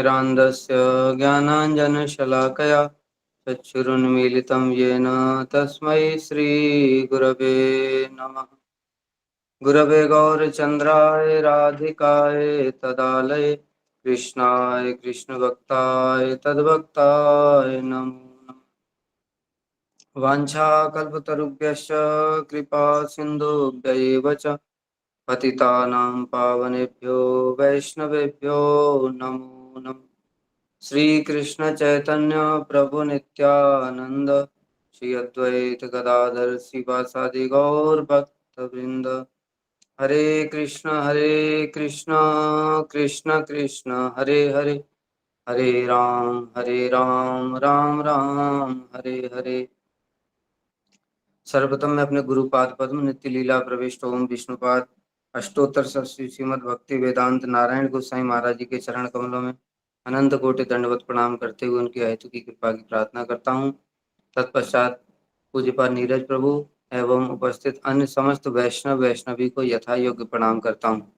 रान्धस्य ज्ञानाञ्जनशलाकया चक्षुरुन्मीलितं येन तस्मै श्रीगुरवे नमः। गुरवे गौरचन्द्राय राधिकाय तदालये कृष्णाय कृष्णभक्ताय तद्भक्ताय नमो नमः। वाञ्छाकल्पतरुभ्यश्च कृपा सिन्धुभ्यैव च पतितानां पावनेभ्यो वैष्णवेभ्यो नमो नमः। श्री कृष्ण चैतन्य प्रभु नित्यानंद श्री अद्वैत गदाधर शिवासादि गौर भक्त वृंद। हरे कृष्ण कृष्ण कृष्ण हरे हरे, हरे राम राम राम हरे हरे। सर्वप्रथम मैं अपने गुरुपाद पद्म नित्य लीला प्रविष्ट ओम विष्णुपाद अष्टोत्तर श्रीमद् भक्ति वेदांत नारायण गोसाई महाराज जी के चरण कमलों में अनंत कोटि दंडवत प्रणाम करते हुए उनकी अहेतु की कृपा की प्रार्थना करता हूँ। तत्पश्चात पूज्यपाद नीरज प्रभु एवं उपस्थित अन्य समस्त वैष्णव वैष्णवी को यथा योग्य प्रणाम करता हूँ।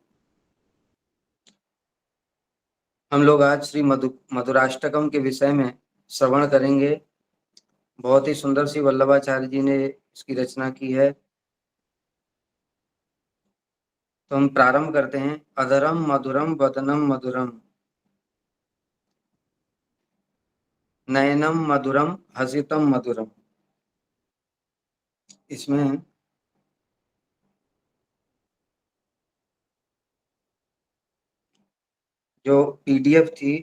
हम लोग आज श्री मधुराष्टकम के विषय में श्रवण करेंगे। बहुत ही सुंदर सी वल्लभाचार्य जी ने इसकी रचना की है। तो हम प्रारंभ करते हैं। अधरम मधुरम वदनम मधुरम नयनम मधुरम हसितम मधुरम। इसमें जो पीडीएफ थी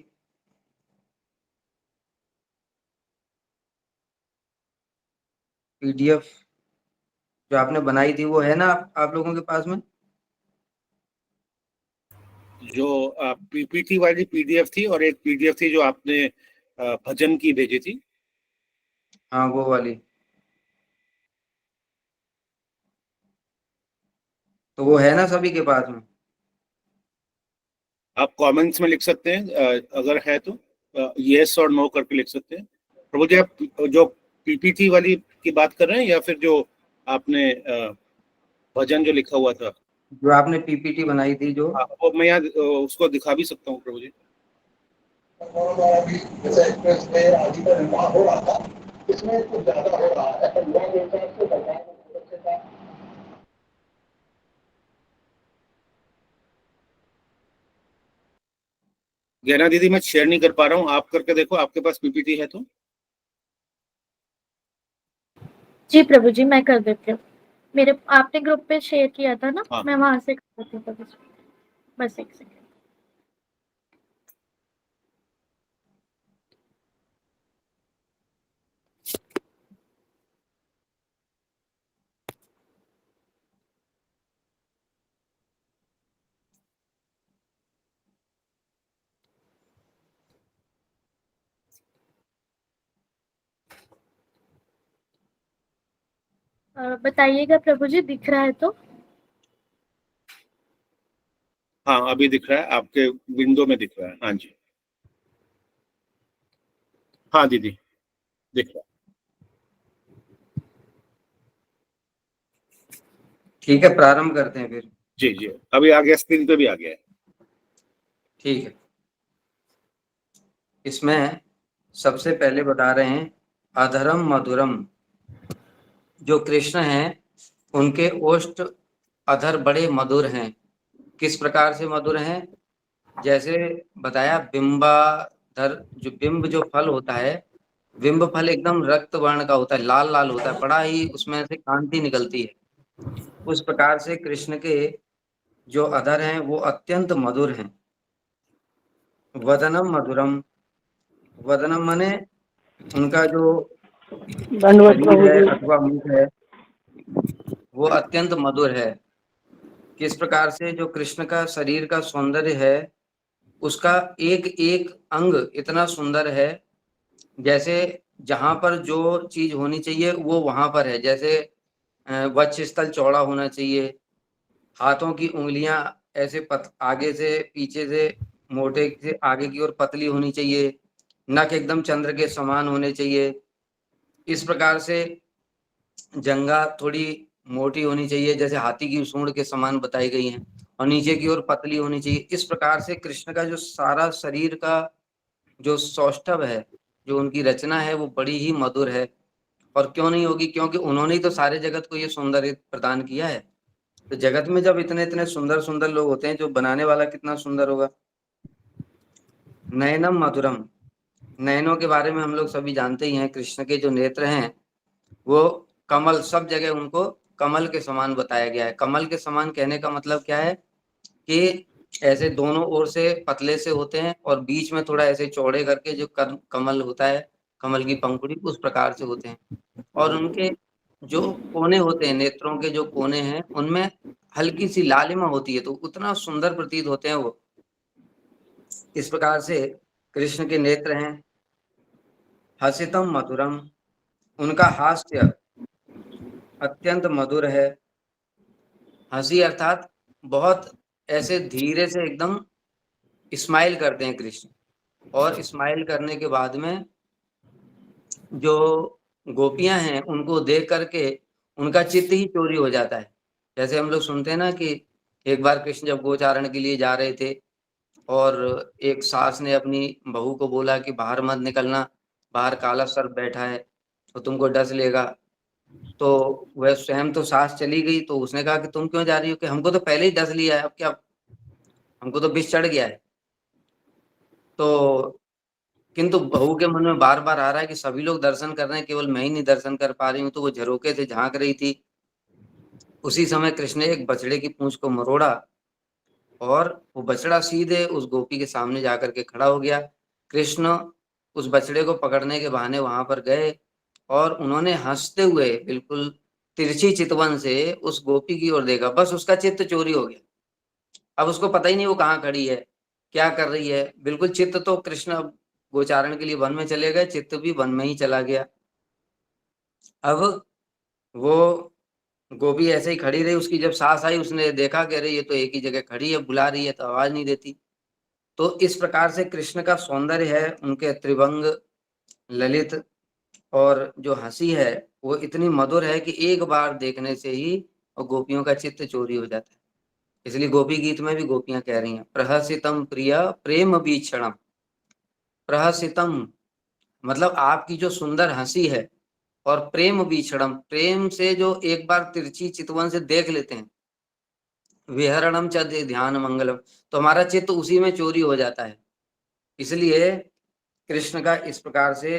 पीडीएफ जो आपने बनाई थी वो है ना आप लोगों के पास में? जो पीपीटी वाली पीडीएफ थी और एक पीडीएफ थी जो आपने भजन की भेजी थी। हाँ वो वाली। तो वो है ना सभी के पास में? आप कमेंट्स में लिख सकते हैं, अगर है तो यस और नो करके लिख सकते हैं। प्रभु जी, आप जो पीपीटी वाली की बात कर रहे हैं या फिर जो आपने भजन जो लिखा हुआ था? जो आपने पीपीटी बनाई थी जो वो मैं यहाँ उसको दिखा भी सकता हूँ प्रभु जी। जैसे एक्सप्रेस में आदि का निर्माण हो रहा था, इसमें कुछ ज्यादा हो रहा है। गैना दीदी, मैं शेयर नहीं कर पा रहा हूँ, आप करके देखो, आपके पास पीपीटी है तो। जी प्रभु जी, मैं कर देती हूँ। मेरे आपने ग्रुप पे शेयर किया था ना, हाँ। मैं वहां से कर देती हूँ। बस एक सेकंड। बताइएगा प्रभु जी, दिख रहा है तो? हाँ, अभी दिख रहा है, आपके विंडो में दिख रहा है। हाँ जी, हाँ दीदी, दिख रहा है। ठीक है, प्रारंभ करते हैं फिर। जी जी, अभी आ गया, स्क्रीन पे भी आ गया है। ठीक है। इसमें सबसे पहले बता रहे हैं अधरम मधुरम। जो कृष्ण हैं उनके ओष्ठ अधर बड़े मधुर हैं। किस प्रकार से मधुर हैं? जैसे बताया बिंबाधर, जो बिंब जो फल होता है, बिंब फल एकदम रक्त वर्ण का होता है, लाल लाल होता है, बड़ा ही उसमें से कांति निकलती है। उस प्रकार से कृष्ण के जो अधर हैं वो अत्यंत मधुर हैं। वदनम मधुरम, वदनम माने उनका जो शरीर है अथवा मुख है वो अत्यंत मधुर है। किस प्रकार से जो कृष्ण का शरीर का सौंदर्य है, उसका एक एक अंग इतना सुंदर है, जैसे जहां पर जो चीज होनी चाहिए वो वहां पर है। जैसे वक्ष स्थल चौड़ा होना चाहिए, हाथों की उंगलियां ऐसे आगे से पीछे से मोटे से आगे की ओर पतली होनी चाहिए, नख एकदम चंद्र के समान होने चाहिए। इस प्रकार से जंघा थोड़ी मोटी होनी चाहिए, जैसे हाथी की सूंड के समान बताई गई हैं, और नीचे की ओर पतली होनी चाहिए। इस प्रकार से कृष्ण का जो सारा शरीर का जो सौष्ठव है, जो उनकी रचना है, वो बड़ी ही मधुर है। और क्यों नहीं होगी, क्योंकि उन्होंने ही तो सारे जगत को ये सौंदर्य प्रदान किया है। तो जगत में जब इतने इतने सुंदर सुंदर लोग होते हैं, जो बनाने वाला कितना सुंदर होगा। नयनम मधुरम, नयनों के बारे में हम लोग सभी जानते ही हैं। कृष्ण के जो नेत्र हैं वो कमल, सब जगह उनको कमल के समान बताया गया है। कमल के समान कहने का मतलब क्या है कि ऐसे दोनों ओर से पतले से होते हैं और बीच में थोड़ा ऐसे चौड़े करके जो कमल होता है, कमल की पंखुड़ी, उस प्रकार से होते हैं। और उनके जो कोने होते हैं, नेत्रों के जो कोने हैं, उनमें हल्की सी लालिमा होती है, तो उतना सुंदर प्रतीत होते हैं वो। इस प्रकार से कृष्ण के नेत्र हैं। हसितम मधुरम, उनका हास्य अत्यंत मधुर है। हंसी अर्थात बहुत ऐसे धीरे से एकदम स्माइल करते हैं कृष्ण, और स्माइल करने के बाद में जो गोपियां हैं उनको देख करके उनका चित्त ही चोरी हो जाता है। जैसे हम लोग सुनते हैं ना कि एक बार कृष्ण जब गोचारण के लिए जा रहे थे और एक सास ने अपनी बहू को बोला कि बाहर मत निकलना, बाहर काला सर्प बैठा है तो तुमको डस लेगा। तो वह स्वयं तो सास चली गई, तो उसने कहा कि तुम क्यों जा रही हो, कि हमको तो पहले ही डस लिया है, अब क्या, हमको तो विष चढ़ गया है। तो किंतु बहू के मन में बार बार आ रहा है कि सभी लोग दर्शन कर रहे हैं, केवल मैं ही नहीं दर्शन कर पा रही हूँ। तो वो झरोके से झांक रही थी। उसी समय कृष्ण ने एक बछड़े की पूंछ को मरोड़ा और वो बछड़ा सीधे उस गोपी के सामने जाकर के खड़ा हो गया। कृष्ण उस बछड़े को पकड़ने के बहाने वहां पर गए और उन्होंने हंसते हुए बिल्कुल तिरछी चितवन से उस गोपी की ओर देखा। बस उसका चित्त चोरी हो गया। अब उसको पता ही नहीं वो कहाँ खड़ी है, क्या कर रही है। बिल्कुल चित्त तो, कृष्ण अब गोचारण के लिए वन में चले गए, चित्त भी वन में ही चला गया। अब वो गोपी ऐसे ही खड़ी रही। उसकी जब सांस आई, उसने देखा कि अरे ये तो एक ही जगह खड़ी है, बुला रही है तो आवाज नहीं देती। तो इस प्रकार से कृष्ण का सौंदर्य है, उनके त्रिभंग ललित और जो हंसी है वो इतनी मधुर है कि एक बार देखने से ही और गोपियों का चित्त चोरी हो जाता है। इसलिए गोपी गीत में भी गोपियां कह रही हैं, प्रहसितम प्रिय प्रेम बीक्षणम। प्रहसितम मतलब आपकी जो सुंदर हंसी है, और प्रेम बीक्षणम, प्रेम से जो एक बार तिरछी चितवन से देख लेते हैं, विहरणम च ध्यान मंगलम, तो हमारा चित्त उसी में चोरी हो जाता है। इसलिए कृष्ण का इस प्रकार से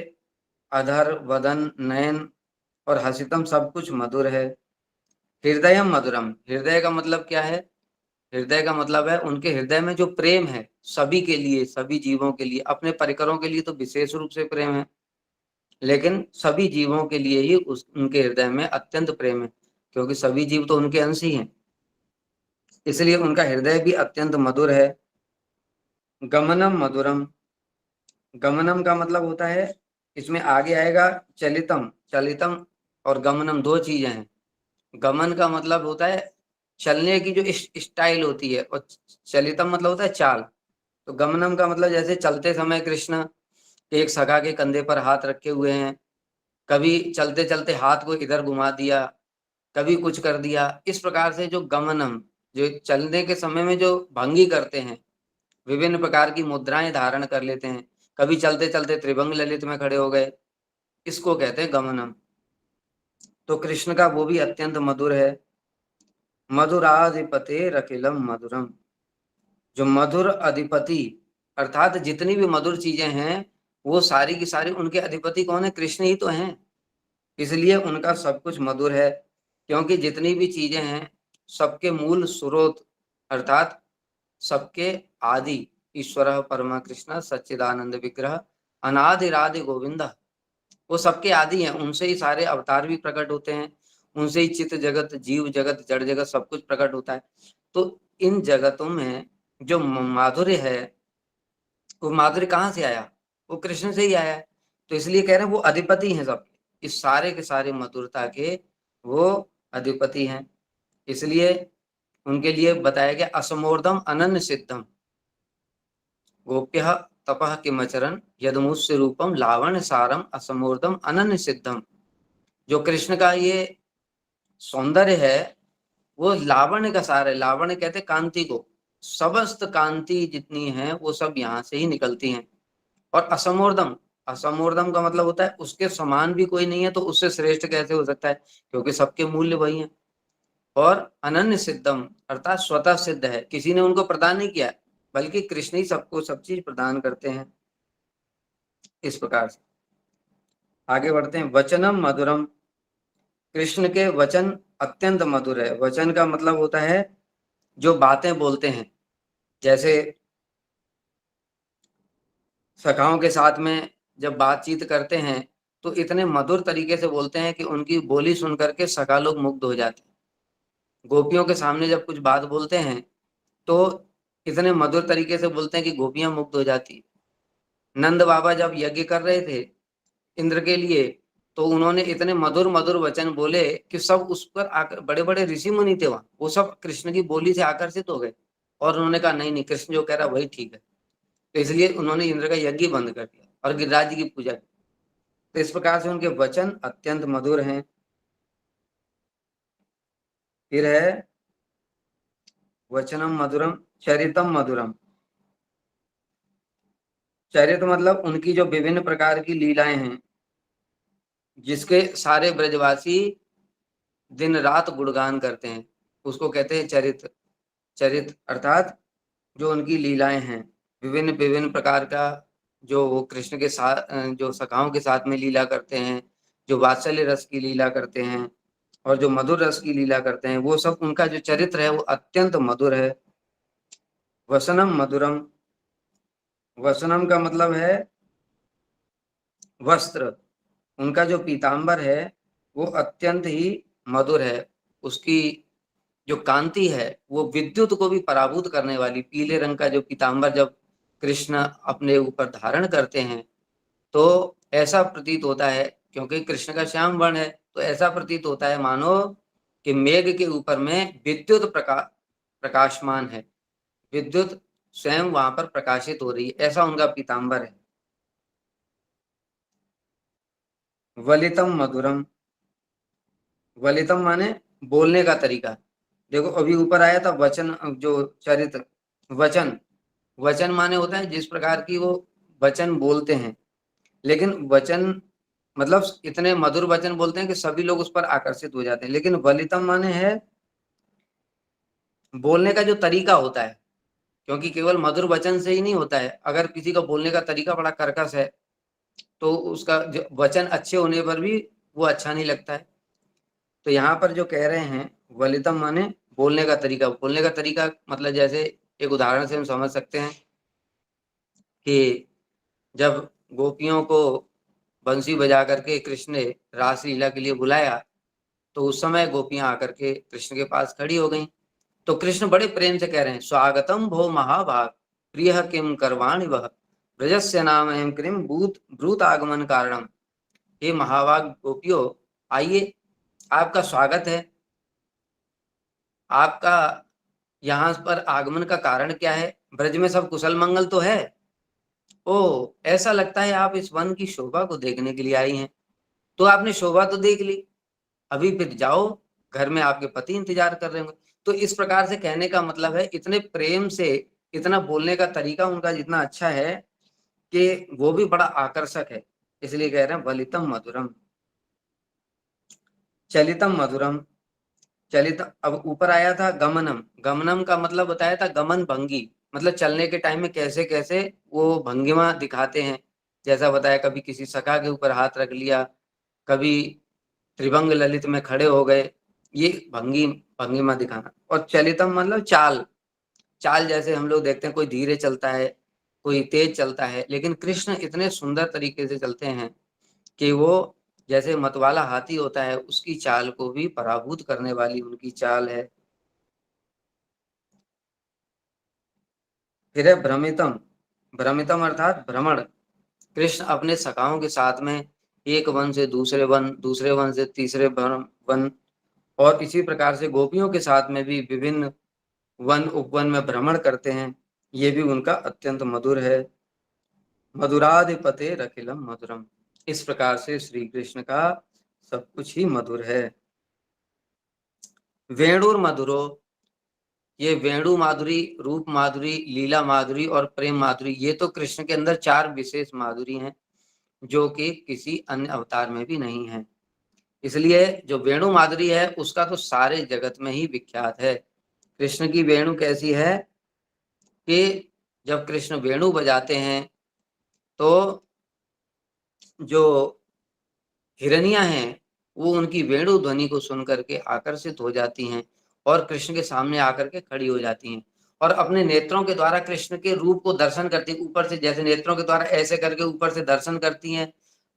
अधर, वदन, नयन और हसितम सब कुछ मधुर है। हृदयम मधुरम, हृदय का मतलब क्या है, हृदय का मतलब है उनके हृदय में जो प्रेम है सभी के लिए, सभी जीवों के लिए। अपने परिकरों के लिए तो विशेष रूप से प्रेम है, लेकिन सभी जीवों के लिए ही उनके हृदय में अत्यंत प्रेम है, क्योंकि सभी जीव तो उनके अंश ही हैं। इसलिए उनका हृदय भी अत्यंत मधुर है। गमनम मधुरम, गमनम का मतलब होता है, इसमें आगे आएगा चलितम। चलितम और गमनम दो चीजें हैं। गमन का मतलब होता है चलने की जो स्टाइल होती है, और चलितम मतलब होता है चाल। तो गमनम का मतलब जैसे चलते समय कृष्ण एक सखा के कंधे पर हाथ रखे हुए हैं, कभी चलते चलते हाथ को इधर घुमा दिया, कभी कुछ कर दिया। इस प्रकार से जो गमनम, जो चलने के समय में जो भंगी करते हैं, विभिन्न प्रकार की मुद्राएं धारण कर लेते हैं, कभी चलते चलते त्रिभंग ललित में खड़े हो गए, इसको कहते हैं गमनम। तो कृष्ण का वो भी अत्यंत मधुर है। मधुराधिपते रखिलम मधुरम, जो मधुर अधिपति अर्थात जितनी भी मधुर चीजें हैं वो सारी की सारी उनके अधिपति कौन है, कृष्ण ही तो हैं। इसलिए उनका सब कुछ मधुर है, क्योंकि जितनी भी चीजें हैं सबके मूल स्रोत अर्थात सबके आदि ईश्वर परमा कृष्ण सच्चिदानंद विग्रह अनादिरादि गोविंद, वो सबके आदि हैं। उनसे ही सारे अवतार भी प्रकट होते हैं, उनसे ही चित्त जगत, जीव जगत, जड़ जगत सब कुछ प्रकट होता है। तो इन जगतों में जो माधुर्य है, वो माधुर्य कहाँ से आया, वो कृष्ण से ही आया है। तो इसलिए कह रहे हैं वो अधिपति हैं सब, इस सारे के सारे मधुरता के वो अधिपति हैं। इसलिए उनके लिए बताया गया असमोर्धम अनन्य सिद्धम गोप्य तपह किमचरन यदमुस्य रूपम लावण्य सारम असमोर्धम अनन्य सिद्धम। जो कृष्ण का ये सौंदर्य है वो लावण्य का सार है। लावण्य कहते कांति को, समस्त कांति जितनी है वो सब यहाँ से ही निकलती हैं। और असमोर्दम, असमोर्दम का मतलब होता है उसके समान भी कोई नहीं है तो उससे श्रेष्ठ कैसे हो सकता है, क्योंकि सबके मूल्य वही हैं। और अनन्य सिद्धम अर्थात स्वतः सिद्ध है, किसी ने उनको प्रदान नहीं किया, बल्कि कृष्ण ही सबको सब चीज प्रदान करते हैं। इस प्रकार से आगे बढ़ते हैं। वचनम मधुरम, कृष्ण के वचन अत्यंत मधुर है। वचन का मतलब होता है जो बातें बोलते हैं, जैसे सखाओं के साथ में जब बातचीत करते हैं तो इतने मधुर तरीके से बोलते हैं कि उनकी बोली सुन करके सखा लोग मुग्ध हो जाते हैं। गोपियों के सामने जब कुछ बात बोलते हैं तो इतने मधुर तरीके से बोलते हैं कि गोपियां मुग्ध हो जाती। नंद बाबा जब यज्ञ कर रहे थे इंद्र के लिए, तो उन्होंने इतने मधुर मधुर वचन बोले कि सब उस पर आकर, बड़े बड़े ऋषि मुनि थे वहां, वो सब कृष्ण की बोली से आकर्षित हो गए और उन्होंने कहा नहीं नहीं, कृष्ण जो कह रहा वही ठीक है। तो इसलिए उन्होंने इंद्र का यज्ञ बंद कर दिया और गिरिराज जी की पूजा की। तो इस प्रकार से उनके वचन अत्यंत मधुर हैं। फिर है वचनम मधुरम चरितम मधुरम। चरित मतलब उनकी जो विभिन्न प्रकार की लीलाएं हैं, जिसके सारे ब्रजवासी दिन रात गुणगान करते हैं, उसको कहते हैं चरित। चरित अर्थात जो उनकी लीलाएं हैं, विभिन्न विभिन्न प्रकार का, जो वो कृष्ण के साथ, जो सखाओं के साथ में लीला करते हैं, जो वात्सल्य रस की लीला करते हैं और जो मधुर रस की लीला करते हैं, वो सब उनका जो चरित्र है वो अत्यंत मधुर है। वसनम मधुरम, वसनम का मतलब है वस्त्र। उनका जो पीतांबर है वो अत्यंत ही मधुर है। उसकी जो कांति है वो विद्युत को भी पराभूत करने वाली, पीले रंग का जो पीतांबर जब कृष्ण अपने ऊपर धारण करते हैं तो ऐसा प्रतीत होता है, क्योंकि कृष्ण का श्याम वर्ण है, तो ऐसा प्रतीत होता है मानो कि मेघ के ऊपर में विद्युत प्रकाशमान है, विद्युत स्वयं वहां पर प्रकाशित हो रही है, ऐसा उनका पीतांबर है। वलितम मधुरम, वलितम माने बोलने का तरीका। देखो अभी ऊपर आया था वचन, जो चरित्र, वचन, वचन माने होता है जिस प्रकार की वो वचन बोलते हैं, लेकिन वचन मतलब इतने मधुर वचन बोलते हैं कि सभी लोग उस पर आकर्षित हो जाते हैं। लेकिन वलितम माने है बोलने का जो तरीका होता है, क्योंकि केवल मधुर वचन से ही नहीं होता है, अगर किसी का बोलने का तरीका बड़ा कर्कश है तो उसका वचन अच्छे होने पर भी वो अच्छा नहीं लगता है। तो यहाँ पर जो कह रहे हैं वलितम माने बोलने का तरीका। बोलने का तरीका मतलब जैसे एक उदाहरण से हम समझ सकते हैं कि जब गोपियों को बंसी बजा करके कृष्ण ने रास लीला के लिए बुलाया, तो उस समय गोपियां आकर के कृष्ण के पास खड़ी हो गईं। तो कृष्ण बड़े प्रेम से कह रहे हैं, स्वागतम भो महाभाग प्रिय किम करवाणि वह ब्रजस्य नाम एम क्रीम भूत ब्रूत आगमन कारणम। हे महाभाग गोपियों, आइए, आपका स्वागत है। आपका यहाँ पर आगमन का कारण क्या है? ब्रज में सब कुशल मंगल तो है? ओ, ऐसा लगता है आप इस वन की शोभा को देखने के लिए आई हैं। तो आपने शोभा तो देख ली, अभी फिर जाओ, घर में आपके पति इंतजार कर रहे होंगे। तो इस प्रकार से कहने का मतलब है, इतने प्रेम से, इतना बोलने का तरीका उनका जितना अच्छा है कि वो भी बड़ा आकर्षक है, इसलिए कह रहे हैं वलितम मधुरम। चलितम मधुरम, चलित, अब ऊपर आया था गमनम। गमनम का मतलब बताया था गमन भंगी, मतलब चलने के टाइम में कैसे कैसे वो भंगिमा दिखाते हैं, जैसा बताया, कभी किसी सखा के ऊपर हाथ रख लिया, कभी त्रिभंग ललित में खड़े हो गए, ये भंगिमा दिखाना। और चलितम मतलब चाल, चाल जैसे हम लोग देखते हैं कोई धीरे चलता है, कोई तेज चलता है, लेकिन कृष्ण इतने सुंदर तरीके से चलते हैं कि वो जैसे मतवाला हाथी होता है उसकी चाल को भी पराभूत करने वाली उनकी चाल है। फिर है भ्रमितम, भ्रमितम अर्थात भ्रमण। कृष्ण अपने सखाओं के साथ में एक वन से दूसरे वन, दूसरे वन से तीसरे वन, और इसी प्रकार से गोपियों के साथ में भी विभिन्न वन उपवन में भ्रमण करते हैं, ये भी उनका अत्यंत मधुर है। मधुराधिपते रखिलम मधुरम, इस प्रकार से श्री कृष्ण का सब कुछ ही मधुर है। वेणुर मधुरो, ये वेणु माधुरी, रूप माधुरी, लीला माधुरी और प्रेम माधुरी, ये तो कृष्ण के अंदर 4 विशेष माधुरी हैं जो कि किसी अन्य अवतार में भी नहीं है। इसलिए जो वेणु माधुरी है उसका तो सारे जगत में ही विख्यात है। कृष्ण की वेणु कैसी है कि जब कृष्ण वेणु बजाते हैं तो जो हिरनियां हैं वो उनकी वेणु ध्वनि को सुन करके आकर्षित हो जाती हैं और कृष्ण के सामने आकर के खड़ी हो जाती हैं और अपने नेत्रों के द्वारा कृष्ण के रूप को दर्शन करती हैं। ऊपर से जैसे नेत्रों के द्वारा ऐसे करके ऊपर से दर्शन करती हैं,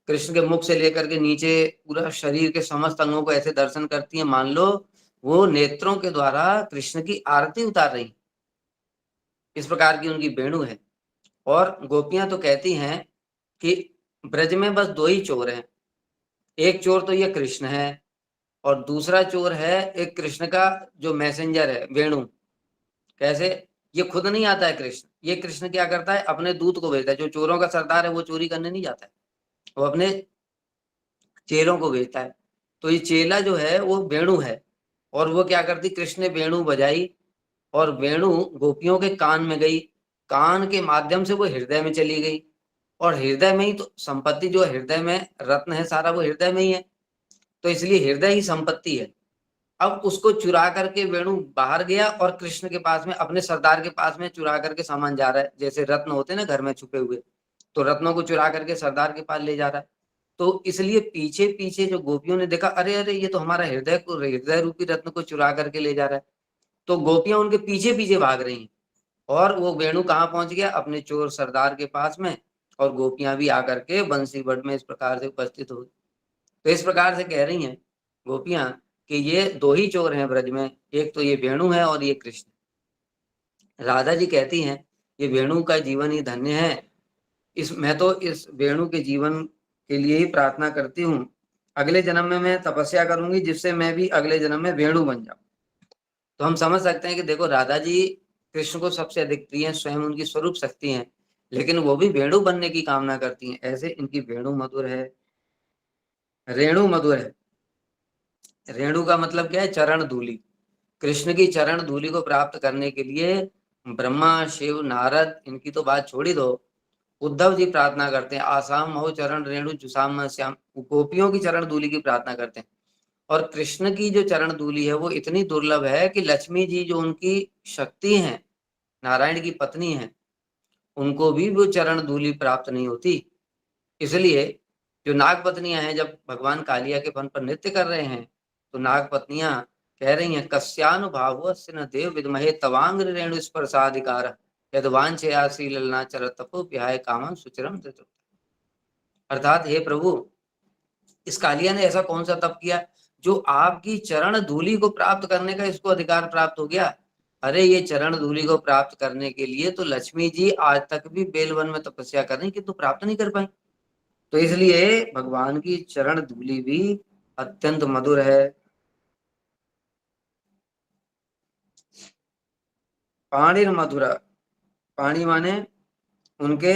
कृष्ण के मुख से लेकर के नीचे पूरा शरीर के समस्त अंगों को ऐसे दर्शन करती हैं, मान लो वो नेत्रों के द्वारा कृष्ण की आरती उतार रही। इस प्रकार की उनकी वेणु है। और गोपियां तो कहती हैं कि ब्रज में बस 2 ही चोर हैं, एक चोर तो ये कृष्ण है और दूसरा चोर है एक कृष्ण का जो मैसेंजर है वेणु। कैसे? ये खुद नहीं आता है कृष्ण, ये कृष्ण क्या करता है, अपने दूत को भेजता है। जो चोरों का सरदार है वो चोरी करने नहीं जाता है, वो अपने चेलों को भेजता है। तो ये चेला जो है वो वेणु है और वो क्या करती, कृष्ण ने वेणु बजाई और वेणु गोपियों के कान में गई, कान के माध्यम से वो हृदय में चली गई और हृदय में ही तो संपत्ति, जो हृदय में रत्न है सारा वो हृदय में ही है, तो इसलिए हृदय ही संपत्ति है। अब उसको चुरा करके वेणु बाहर गया और कृष्ण के पास में, अपने सरदार के पास में चुरा करके सामान जा रहा है। जैसे रत्न होते हैं ना घर में छुपे हुए, तो रत्नों को चुरा करके सरदार के पास ले जा रहा है। तो इसलिए पीछे पीछे जो गोपियों ने देखा, अरे अरे ये तो हमारा हृदय रूपी रत्न को चुरा करके ले जा रहा है। तो गोपियां उनके पीछे पीछे भाग रही हैं और वो वेणु कहाँ पहुंच गया, अपने चोर सरदार के पास में, और गोपियां भी आकर के बंसी बट में इस प्रकार से उपस्थित हो। तो इस प्रकार से कह रही हैं गोपियां कि ये 2 ही चोर हैं ब्रज में, एक तो ये वेणु है और ये कृष्ण। राधा जी कहती हैं ये वेणु का जीवन ही धन्य है, मैं तो इस वेणु के जीवन के लिए ही प्रार्थना करती हूँ, अगले जन्म में मैं तपस्या करूंगी जिससे मैं भी अगले जन्म में वेणु बन जाऊं। तो हम समझ सकते हैं कि देखो राधा जी कृष्ण को सबसे अधिक प्रिय हैं, स्वयं उनकी स्वरूप शक्ति हैं, लेकिन वो भी वेणु बनने की कामना करती हैं। ऐसे इनकी वेणु मधुर है, रेणु मधुर है। रेणु का मतलब क्या है, चरण धूलि। कृष्ण की चरण धूलि को प्राप्त करने के लिए ब्रह्मा शिव नारद इनकी तो बात छोड़ ही दो, उद्धव जी प्रार्थना करते हैं, आसाम हो चरण रेणु जुसाम श्याम, गोपियों की चरण धूलि की प्रार्थना करते हैं। और कृष्ण की जो चरण धूलि है वो इतनी दुर्लभ है कि लक्ष्मी जी जो उनकी शक्ति हैं, नारायण की पत्नी हैं, उनको भी वो चरण धूलि प्राप्त नहीं होती। इसलिए जो नाग पत्नियां हैं, जब भगवान कालिया के फन पर नृत्य कर रहे हैं तो नाग पत्नियां कह रही हैं, कस्यानुभावस्य न देव विद्महे तवांग रेणु स्पर्शाधिकार यदवांछयासी ललना चर तपो प्याय कामं सुचिरम धृतम्। अर्थात हे प्रभु, इस कालिया ने ऐसा कौन सा तप किया जो आपकी चरण धूलि को प्राप्त करने का इसको अधिकार प्राप्त हो गया। अरे ये चरण धूलि को प्राप्त करने के लिए तो लक्ष्मी जी आज तक भी बेलवन में तपस्या कर रही, किंतु प्राप्त नहीं कर पाई। तो इसलिए भगवान की चरण धूलि भी अत्यंत मधुर है। पाणिर मधुरा, पाणी माने उनके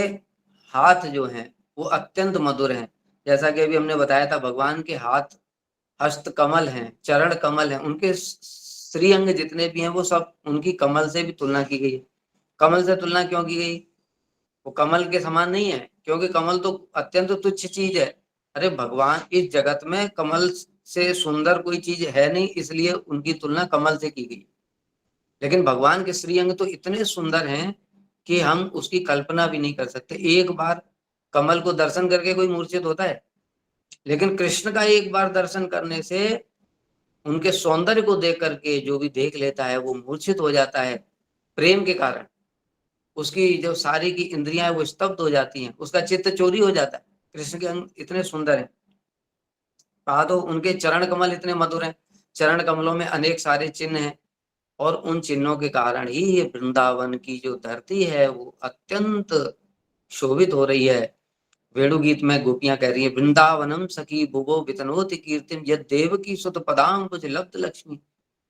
हाथ जो हैं वो अत्यंत मधुर हैं। जैसा कि अभी हमने बताया था, भगवान के हाथ हस्त कमल हैं, चरण कमल हैं, उनके श्रीअंग जितने भी हैं वो सब उनकी कमल से भी तुलना की गई है। कमल से तुलना क्यों की गई? वो कमल के समान नहीं है, क्योंकि कमल तो अत्यंत तुच्छ चीज है। अरे भगवान, इस जगत में कमल से सुंदर कोई चीज है नहीं, इसलिए उनकी तुलना कमल से की गई। लेकिन भगवान के श्रीअंग तो इतने सुंदर हैं कि हम उसकी कल्पना भी नहीं कर सकते। एक बार कमल को दर्शन करके कोई मूर्छित होता है, लेकिन कृष्ण का एक बार दर्शन करने से, उनके सौंदर्य को देख करके जो भी देख लेता है वो मूर्छित हो जाता है। प्रेम के कारण उसकी जो सारी की इंद्रियां वो स्तब्ध हो जाती हैं, उसका चित्त चोरी हो जाता है। कृष्ण के अंग इतने सुंदर हैं। कहा तो उनके चरण कमल इतने मधुर हैं, चरण कमलों में अनेक सारे चिन्ह हैं और उन चिन्हों के कारण ही ये वृंदावन की जो धरती है वो अत्यंत शोभित हो रही है। वेणु गीत में गोपियां कह रही है, वृंदावनम सखी भुवो वितनोति कीर्तिम यद देवकी सुत पदाम्बुज लब्ध लक्ष्मी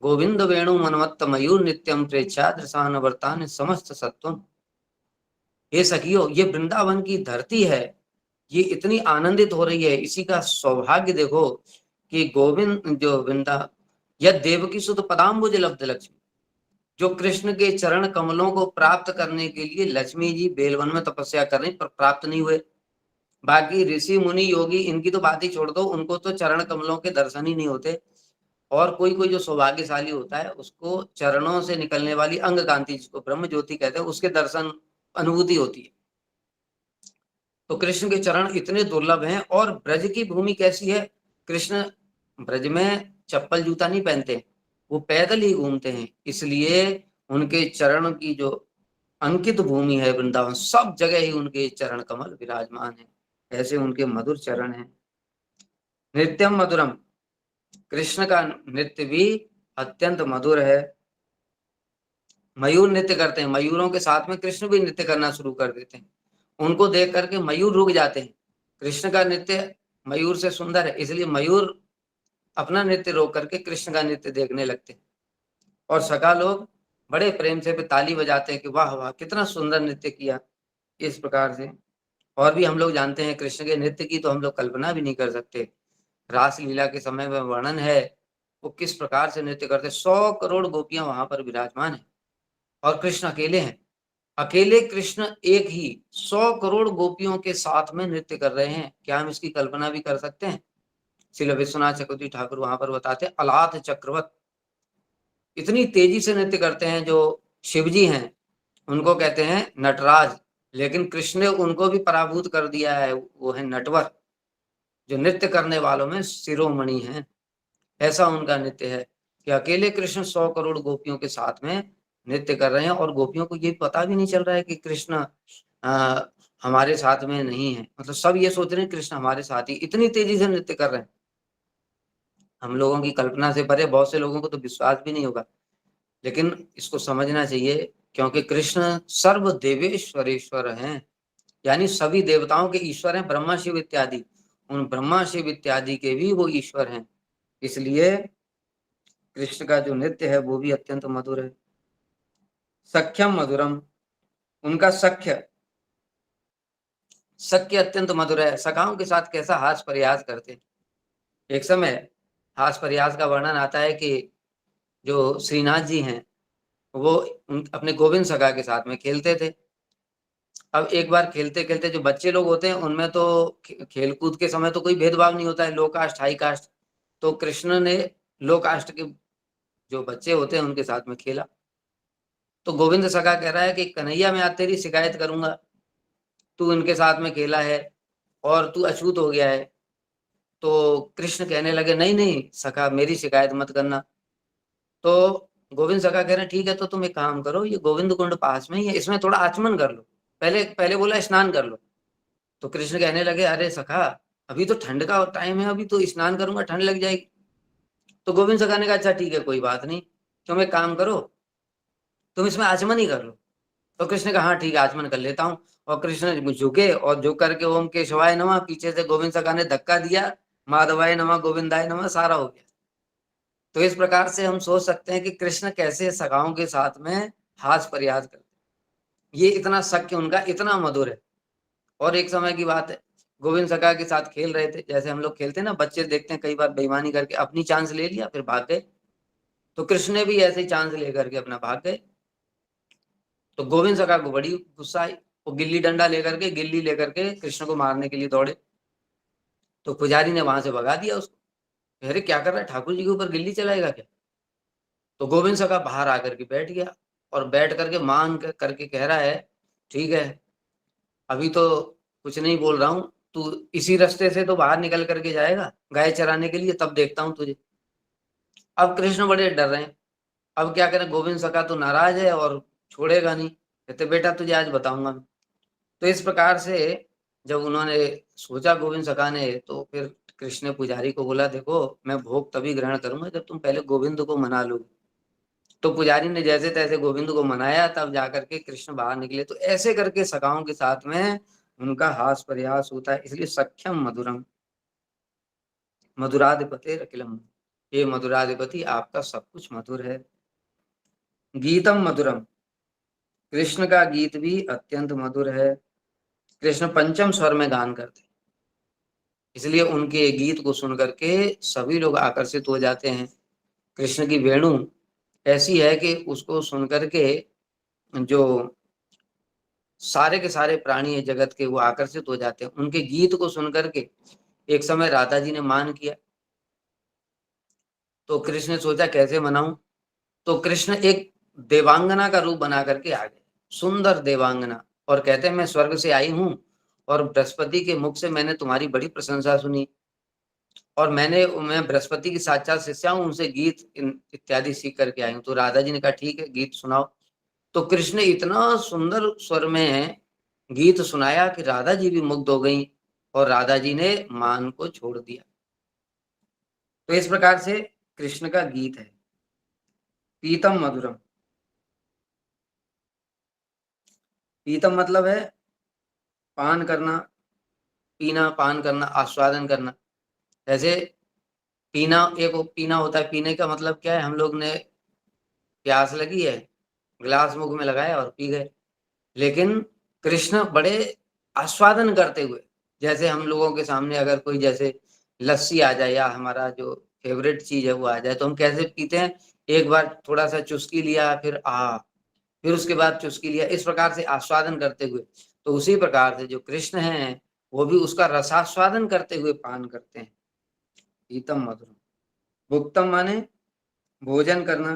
गोविंद वेणु मनमत्त मयूर नित्यम प्रेक्षाद्रसान वर्तान समस्त सत्वम। हे सखियो, ये वृंदावन की धरती है, ये इतनी आनंदित हो रही है। इसी का सौभाग्य देखो कि गोविंद जो वृंदा यद देवकी सुत पदाम्बुज लब्ध लक्ष्मी, जो कृष्ण के चरण कमलों को प्राप्त करने के लिए लक्ष्मी जी बेलवन में तपस्या कर रही, पर प्राप्त नहीं हुए। बाकी ऋषि मुनि योगी इनकी तो बात ही छोड़ दो, उनको तो चरण कमलों के दर्शन ही नहीं होते। और कोई कोई जो सौभाग्यशाली होता है उसको चरणों से निकलने वाली अंग कांति, जिसको ब्रह्म ज्योति कहते हैं, उसके दर्शन अनुभूति होती है। तो कृष्ण के चरण इतने दुर्लभ हैं। और ब्रज की भूमि कैसी है? कृष्ण ब्रज में चप्पल जूता नहीं पहनते, वो पैदल ही घूमते हैं, इसलिए उनके चरण की जो अंकित भूमि है वृंदावन, सब जगह ही उनके चरण कमल विराजमान है। ऐसे उनके मधुर चरण हैं। नृत्यम मधुरम, कृष्ण का नृत्य भी अत्यंत मधुर है। मयूर नृत्य करते हैं, मयूरों के साथ में कृष्ण भी नृत्य करना शुरू कर देते हैं। उनको देख करके मयूर रुक जाते हैं। कृष्ण का नृत्य मयूर से सुंदर है, इसलिए मयूर अपना नृत्य रोक करके कृष्ण का नृत्य देखने लगते हैं। और सखा लोग बड़े प्रेम से ताली बजाते हैं कि वाह वाह कितना सुंदर नृत्य किया। इस प्रकार से और भी हम लोग जानते हैं कृष्ण के नृत्य की तो हम लोग कल्पना भी नहीं कर सकते। रास लीला के समय में वर्णन है वो किस प्रकार से नृत्य करते। 100 करोड़ गोपियां वहां पर विराजमान है और कृष्ण अकेले हैं। अकेले कृष्ण एक ही 100 करोड़ गोपियों के साथ में नृत्य कर रहे हैं। क्या हम इसकी कल्पना भी कर सकते हैं? श्रील विश्वनाथ चक्रवर्ती ठाकुर वहां पर बताते हैं अलाथ चक्रवत इतनी तेजी से नृत्य करते हैं। जो शिवजी हैं उनको कहते हैं नटराज, लेकिन कृष्ण ने उनको भी पराभूत कर दिया है, वो है नटवर, जो नृत्य करने वालों में शिरोमणि हैं। ऐसा उनका नृत्य है कि अकेले कृष्ण 100 करोड़ गोपियों के साथ में नृत्य कर रहे हैं और गोपियों को ये पता भी नहीं चल रहा है कि कृष्ण हमारे साथ में नहीं है। मतलब सब ये सोच रहे हैं कृष्ण हमारे साथ ही, इतनी तेजी से नृत्य कर रहे हैं। हम लोगों की कल्पना से परे, बहुत से लोगों को तो विश्वास भी नहीं होगा, लेकिन इसको समझना चाहिए क्योंकि कृष्ण सर्व देवेश्वरेश्वर हैं, यानी सभी देवताओं के ईश्वर हैं। ब्रह्मा शिव इत्यादि, उन ब्रह्मा शिव इत्यादि के भी वो ईश्वर हैं। इसलिए कृष्ण का जो नृत्य है वो भी अत्यंत मधुर है। सख्यम मधुरम, उनका सख्य अत्यंत मधुर है। सखाओं के साथ कैसा हास प्रयास करते। एक समय हास प्रयास का वर्णन आता है कि जो श्रीनाथ जी हैं वो अपने गोविंद सखा के साथ में खेलते थे। अब एक बार खेलते खेलते जो बच्चे लोग होते हैं उनमें तो खेलकूद के समय तो कोई भेदभाव नहीं होता है, लो कास्ट हाई कास्ट। तो कृष्ण ने लो कास्ट के जो बच्चे होते हैं उनके साथ में खेला। तो गोविंद सखा कह रहा है कि कन्हैया मैं आज तेरी शिकायत करूंगा, तू इनके साथ में खेला है और तू अछूत हो गया है। तो कृष्ण कहने लगे नहीं नहीं सखा मेरी शिकायत मत करना। तो गोविंद सखा कह रहे हैं ठीक है, तो तुम एक काम करो, ये गोविंद कुंड पास में ही है, इसमें थोड़ा आचमन कर लो। पहले बोला स्नान कर लो। तो कृष्ण कहने लगे अरे सखा अभी तो ठंड का टाइम है, अभी तो स्नान करूंगा ठंड लग जाएगी। तो गोविंद सखा ने कहा अच्छा ठीक है कोई बात नहीं, तुम एक काम करो तुम इसमें आचमन ही कर लो। तो कृष्ण ने कहा हाँ ठीक है आचमन कर लेता हूँ। और कृष्ण झुके और झुक करके ओम केशवाय नमः, पीछे से गोविंद सखा ने धक्का दिया, माधवाय नमः गोविंदाय नमः, सारा हो गया। तो इस प्रकार से हम सोच सकते हैं कि कृष्ण कैसे सखाओं के साथ में हास प्रयास करते, ये इतना सख्य उनका इतना मधुर है। और एक समय की बात है गोविंद सखा के साथ खेल रहे थे, जैसे हम लोग खेलते हैं ना, बच्चे देखते हैं कई बार बेईमानी करके अपनी चांस ले लिया फिर भाग गए। तो कृष्ण ने भी ऐसे ही चांस लेकर के अपना भाग गए। तो गोविंद सखा को बड़ी गुस्सा आई, वो गिल्ली डंडा लेकर के गिल्ली लेकर के कृष्ण को मारने के लिए दौड़े। तो पुजारी ने वहां से भगा दिया उसको। अरे क्या कर रहा है, ठाकुर जी के ऊपर गिल्ली चलाएगा क्या? तो गोविंद सखा बाहर आकर के बैठ गया और बैठ करके मान करके कह रहा है ठीक है अभी तो कुछ नहीं बोल रहा हूँ, तू इसी रास्ते से तो बाहर निकल करके जाएगा गाय चराने के लिए, तब देखता हूँ तुझे। अब कृष्ण बड़े डर रहे हैं, अब क्या करें, गोविंद सखा तो नाराज है और छोड़ेगा नहीं, कहते बेटा तुझे आज बताऊंगा। तो इस प्रकार से जब उन्होंने सोचा गोविंद सखा ने, तो फिर कृष्ण ने पुजारी को बोला देखो मैं भोग तभी ग्रहण करूंगा जब तुम पहले गोविंद को मना लो। तो पुजारी ने जैसे तैसे गोविंद को मनाया, तब जाकर के कृष्ण बाहर निकले। तो ऐसे करके सखाओं के साथ में उनका हास प्रयास होता है, इसलिए सख्यम मधुरम मधुराधिपति अखिलम, ये मधुराधिपति आपका सब कुछ मधुर है। गीतम मधुरम, कृष्ण का गीत भी अत्यंत मधुर है। कृष्ण पंचम स्वर में गान करते, इसलिए उनके गीत को सुन करके सभी लोग आकर्षित हो जाते हैं। कृष्ण की वेणु ऐसी है कि उसको सुनकर के जो सारे के सारे प्राणी है जगत के वो आकर्षित हो जाते हैं। उनके गीत को सुनकर के एक समय राधा जी ने मान किया, तो कृष्ण ने सोचा कैसे मनाऊं, तो कृष्ण एक देवांगना का रूप बना करके आ गए, सुंदर देवांगना, और कहते हैं मैं स्वर्ग से आई हूं और बृहस्पति के मुख से मैंने तुम्हारी बड़ी प्रशंसा सुनी, और मैं बृहस्पति की साक्षात शिष्या हूं, उनसे गीत इत्यादि सीख करके आई हूं। तो राधा जी ने कहा ठीक है गीत सुनाओ। तो कृष्ण ने इतना सुंदर स्वर में गीत सुनाया कि राधा जी भी मुग्ध हो गई और राधा जी ने मान को छोड़ दिया। तो इस प्रकार से कृष्ण का गीत है। पीतम मधुरम, पीतम मतलब है पान करना, पीना, पान करना, आस्वादन करना। जैसे पीना, एक पीना होता है, पीने का मतलब क्या है, हम लोग ने प्यास लगी है, गिलास मुख में लगाया और पी गए। लेकिन कृष्ण बड़े आस्वादन करते हुए, जैसे हम लोगों के सामने अगर कोई जैसे लस्सी आ जाए या हमारा जो फेवरेट चीज है वो आ जाए, तो हम कैसे पीते हैं, एक बार थोड़ा सा चुस्की लिया, फिर उसके बाद चुस्की लिया, इस प्रकार से आस्वादन करते हुए। तो उसी प्रकार से जो कृष्ण हैं वो भी उसका रसास्वादन करते हुए पान करते हैं। पीतम मधुरम। भुक्तम माने भोजन करना,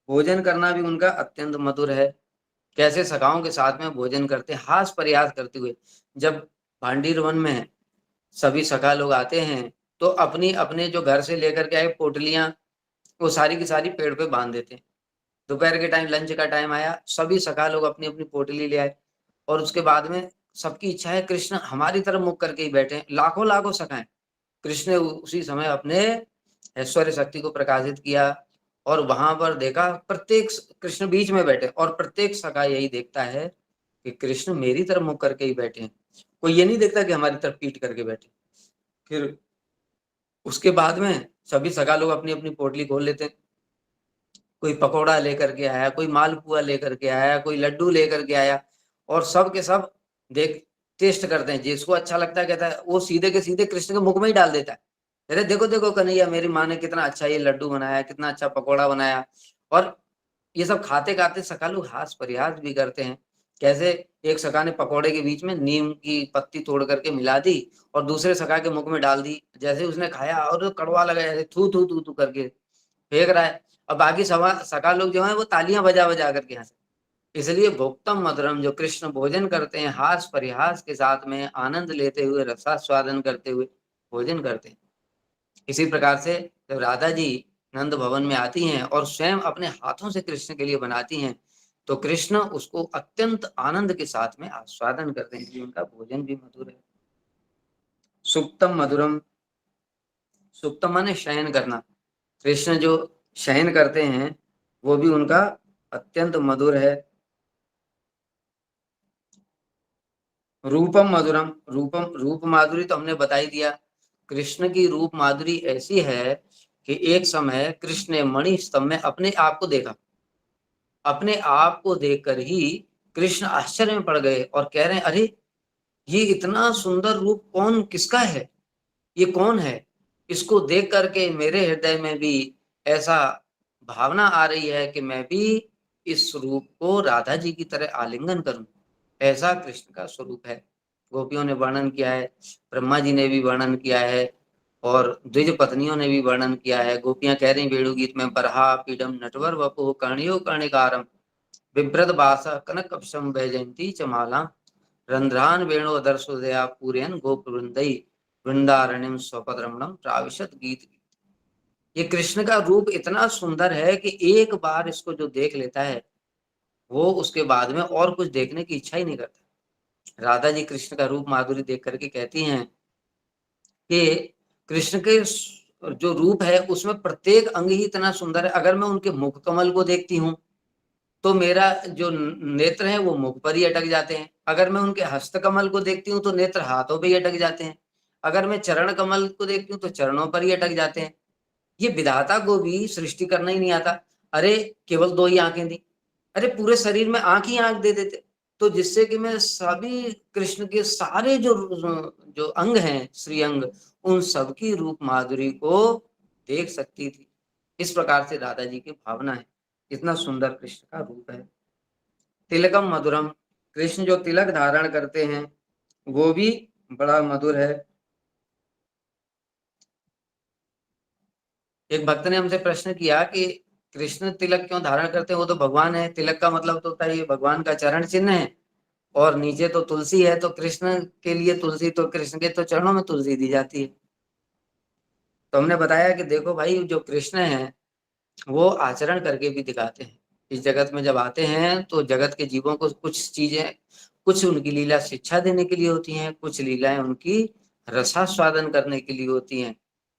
भोजन करना भी उनका अत्यंत मधुर है। कैसे सखाओं के साथ में भोजन करते हैं, हास प्रयास करते हुए। जब भांडीर वन में सभी सखा लोग आते हैं तो अपनी अपने जो घर से लेकर के आए पोटलियां, वो सारी की सारी पेड़ पे बांध देते हैं। दोपहर के टाइम लंच का टाइम आया, सभी सखा लोग अपनी अपनी पोटली ले आए, और उसके बाद में सबकी इच्छा है कृष्ण हमारी तरफ मुख करके ही बैठे हैं, लाखों लाखों सखाएं। कृष्ण ने उसी समय अपने ऐश्वर्य शक्ति को प्रकाशित किया, और वहां पर देखा प्रत्येक, कृष्ण बीच में बैठे और प्रत्येक सखा यही देखता है कि कृष्ण मेरी तरफ मुख करके ही बैठे हैं, कोई ये नहीं देखता कि हमारी तरफ पीट करके बैठे। फिर उसके बाद में सभी सखा लोग अपनी अपनी पोटली खोल लेते हैं, कोई पकौड़ा लेकर के आया, कोई मालपुआ लेकर के आया, कोई लड्डू लेकर के आया, और सब के सब देख टेस्ट करते हैं, जिसको अच्छा लगता है कहता है वो सीधे के सीधे कृष्ण के मुख में ही डाल देता है। अरे देखो देखो कन्हैया, मेरी माँ ने कितना अच्छा ये लड्डू बनाया, कितना अच्छा पकौड़ा बनाया। और ये सब खाते खाते सखा लोग हास परिहास भी करते हैं। कैसे एक सखा ने पकौड़े के बीच में नीम की पत्ती तोड़ करके मिला दी और दूसरे सखा के मुख में डाल दी, जैसे उसने खाया और कड़वा लगा, जैसे थू थू थू थू करके फेंक रहा है, और बाकी सखा लोग जो है वो तालियां बजा बजा करके हंसे। इसलिए भोक्तम मधुरम, जो कृष्ण भोजन करते हैं हास परिहास के साथ में, आनंद लेते हुए, रसास्वादन करते हुए भोजन करते हैं। इसी प्रकार से जब राधा जी नंद भवन में आती हैं और स्वयं अपने हाथों से कृष्ण के लिए बनाती हैं, तो कृष्ण उसको अत्यंत आनंद के साथ में आस्वादन करते हैं, इसलिए उनका भोजन भी मधुर है। सुप्तम मधुरम, सुप्तम माने शयन करना। कृष्ण जो शयन करते हैं वो भी उनका अत्यंत मधुर है। रूपम मधुरम, रूपम रूप माधुरी तो हमने बता ही दिया। कृष्ण की रूप माधुरी ऐसी है कि एक समय कृष्ण ने मणि स्तंभ में अपने आप को देखा, अपने आप को देखकर ही कृष्ण आश्चर्य में पड़ गए और कह रहे हैं अरे ये इतना सुंदर रूप कौन, किसका है, ये कौन है। इसको देख करके मेरे हृदय में भी ऐसा भावना आ रही है कि मैं भी इस रूप को राधा जी की तरह आलिंगन करूं। ऐसा कृष्ण का स्वरूप है। गोपियों ने वर्णन किया है, ब्रह्मा जी ने भी वर्णन किया है, और द्विज पत्नियों ने भी वर्णन किया है। गोपियां कह रही वेणु गीत में, बरहा पीडम नटवर वपु कर्णियो कर्णिकारम बिभ्रत बास कनक अपशम वैजयंती चमाला रंध्रान वेणु दर्शोदया पूरयन गोप वृंदई वृंदारण्यम स्वपद्रमणम प्राविशत गीत। ये कृष्ण का रूप इतना सुंदर है कि एक बार इसको जो देख लेता है वो उसके बाद में और कुछ देखने की इच्छा ही नहीं करता। राधा जी कृष्ण का रूप माधुरी देख करके कहती हैं कि कृष्ण के जो रूप है उसमें प्रत्येक अंग ही इतना सुंदर है। अगर मैं उनके मुख कमल को देखती हूँ तो मेरा जो नेत्र है वो मुख पर ही अटक जाते हैं। अगर मैं उनके हस्त कमल को देखती हूँ तो नेत्र हाथों पे ही अटक जाते हैं। अगर मैं चरण कमल को देखती हूँ तो चरणों पर ही अटक जाते हैं। ये विधाता को भी सृष्टि करना ही नहीं आता। अरे केवल दो ही आंखें दी, अरे पूरे शरीर में आंख ही आंख दे देते, तो जिससे कि मैं सभी कृष्ण के सारे जो अंग हैं, श्री अंग, उन सबकी रूप माधुरी को देख सकती थी। इस प्रकार से राधा जी की भावना है। इतना सुंदर कृष्ण का रूप है। तिलकम मधुरम, कृष्ण जो तिलक धारण करते हैं वो भी बड़ा मधुर है। एक भक्त ने हमसे प्रश्न किया कि कृष्ण तिलक क्यों धारण करते हैं, वो तो भगवान है। तिलक का मतलब तो होता है ये भगवान का चरण चिन्ह है, और नीचे तो तुलसी है, तो कृष्ण के लिए तुलसी, तो कृष्ण के तो चरणों में तुलसी दी जाती है। तो हमने बताया कि देखो भाई, जो कृष्ण है वो आचरण करके भी दिखाते हैं। इस जगत में जब आते हैं तो जगत के जीवों को कुछ चीजें, कुछ उनकी लीला शिक्षा देने के लिए होती हैं, कुछ लीलाएं उनकी रसास्वादन करने के लिए होती हैं।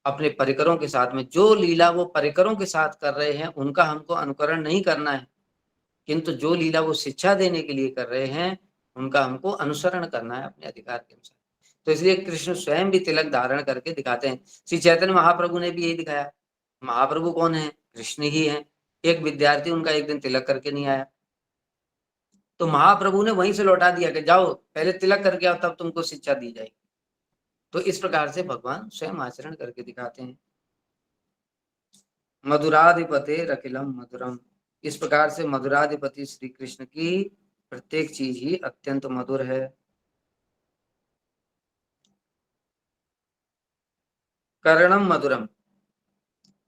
अपने परिकरों के साथ में जो लीला वो परिकरों के साथ कर रहे हैं उनका हमको अनुकरण नहीं करना है, किंतु जो लीला वो शिक्षा देने के लिए कर रहे हैं उनका हमको अनुसरण करना है अपने अधिकार के अनुसार। तो इसलिए कृष्ण स्वयं भी तिलक धारण करके दिखाते हैं। श्री चैतन्य महाप्रभु ने भी यही दिखाया। महाप्रभु कौन है? कृष्ण ही है। एक विद्यार्थी उनका एक दिन तिलक करके नहीं आया, तो महाप्रभु ने वहीं से लौटा दिया कि जाओ पहले तिलक करके आओ, तब तुमको शिक्षा दी जाएगी। तो इस प्रकार से भगवान स्वयं आचरण करके दिखाते हैं। मधुराधिपते रखिलम मधुरम, इस प्रकार से मधुराधिपति श्री कृष्ण की प्रत्येक चीज ही अत्यंत मधुर है। कर्णम मधुरम,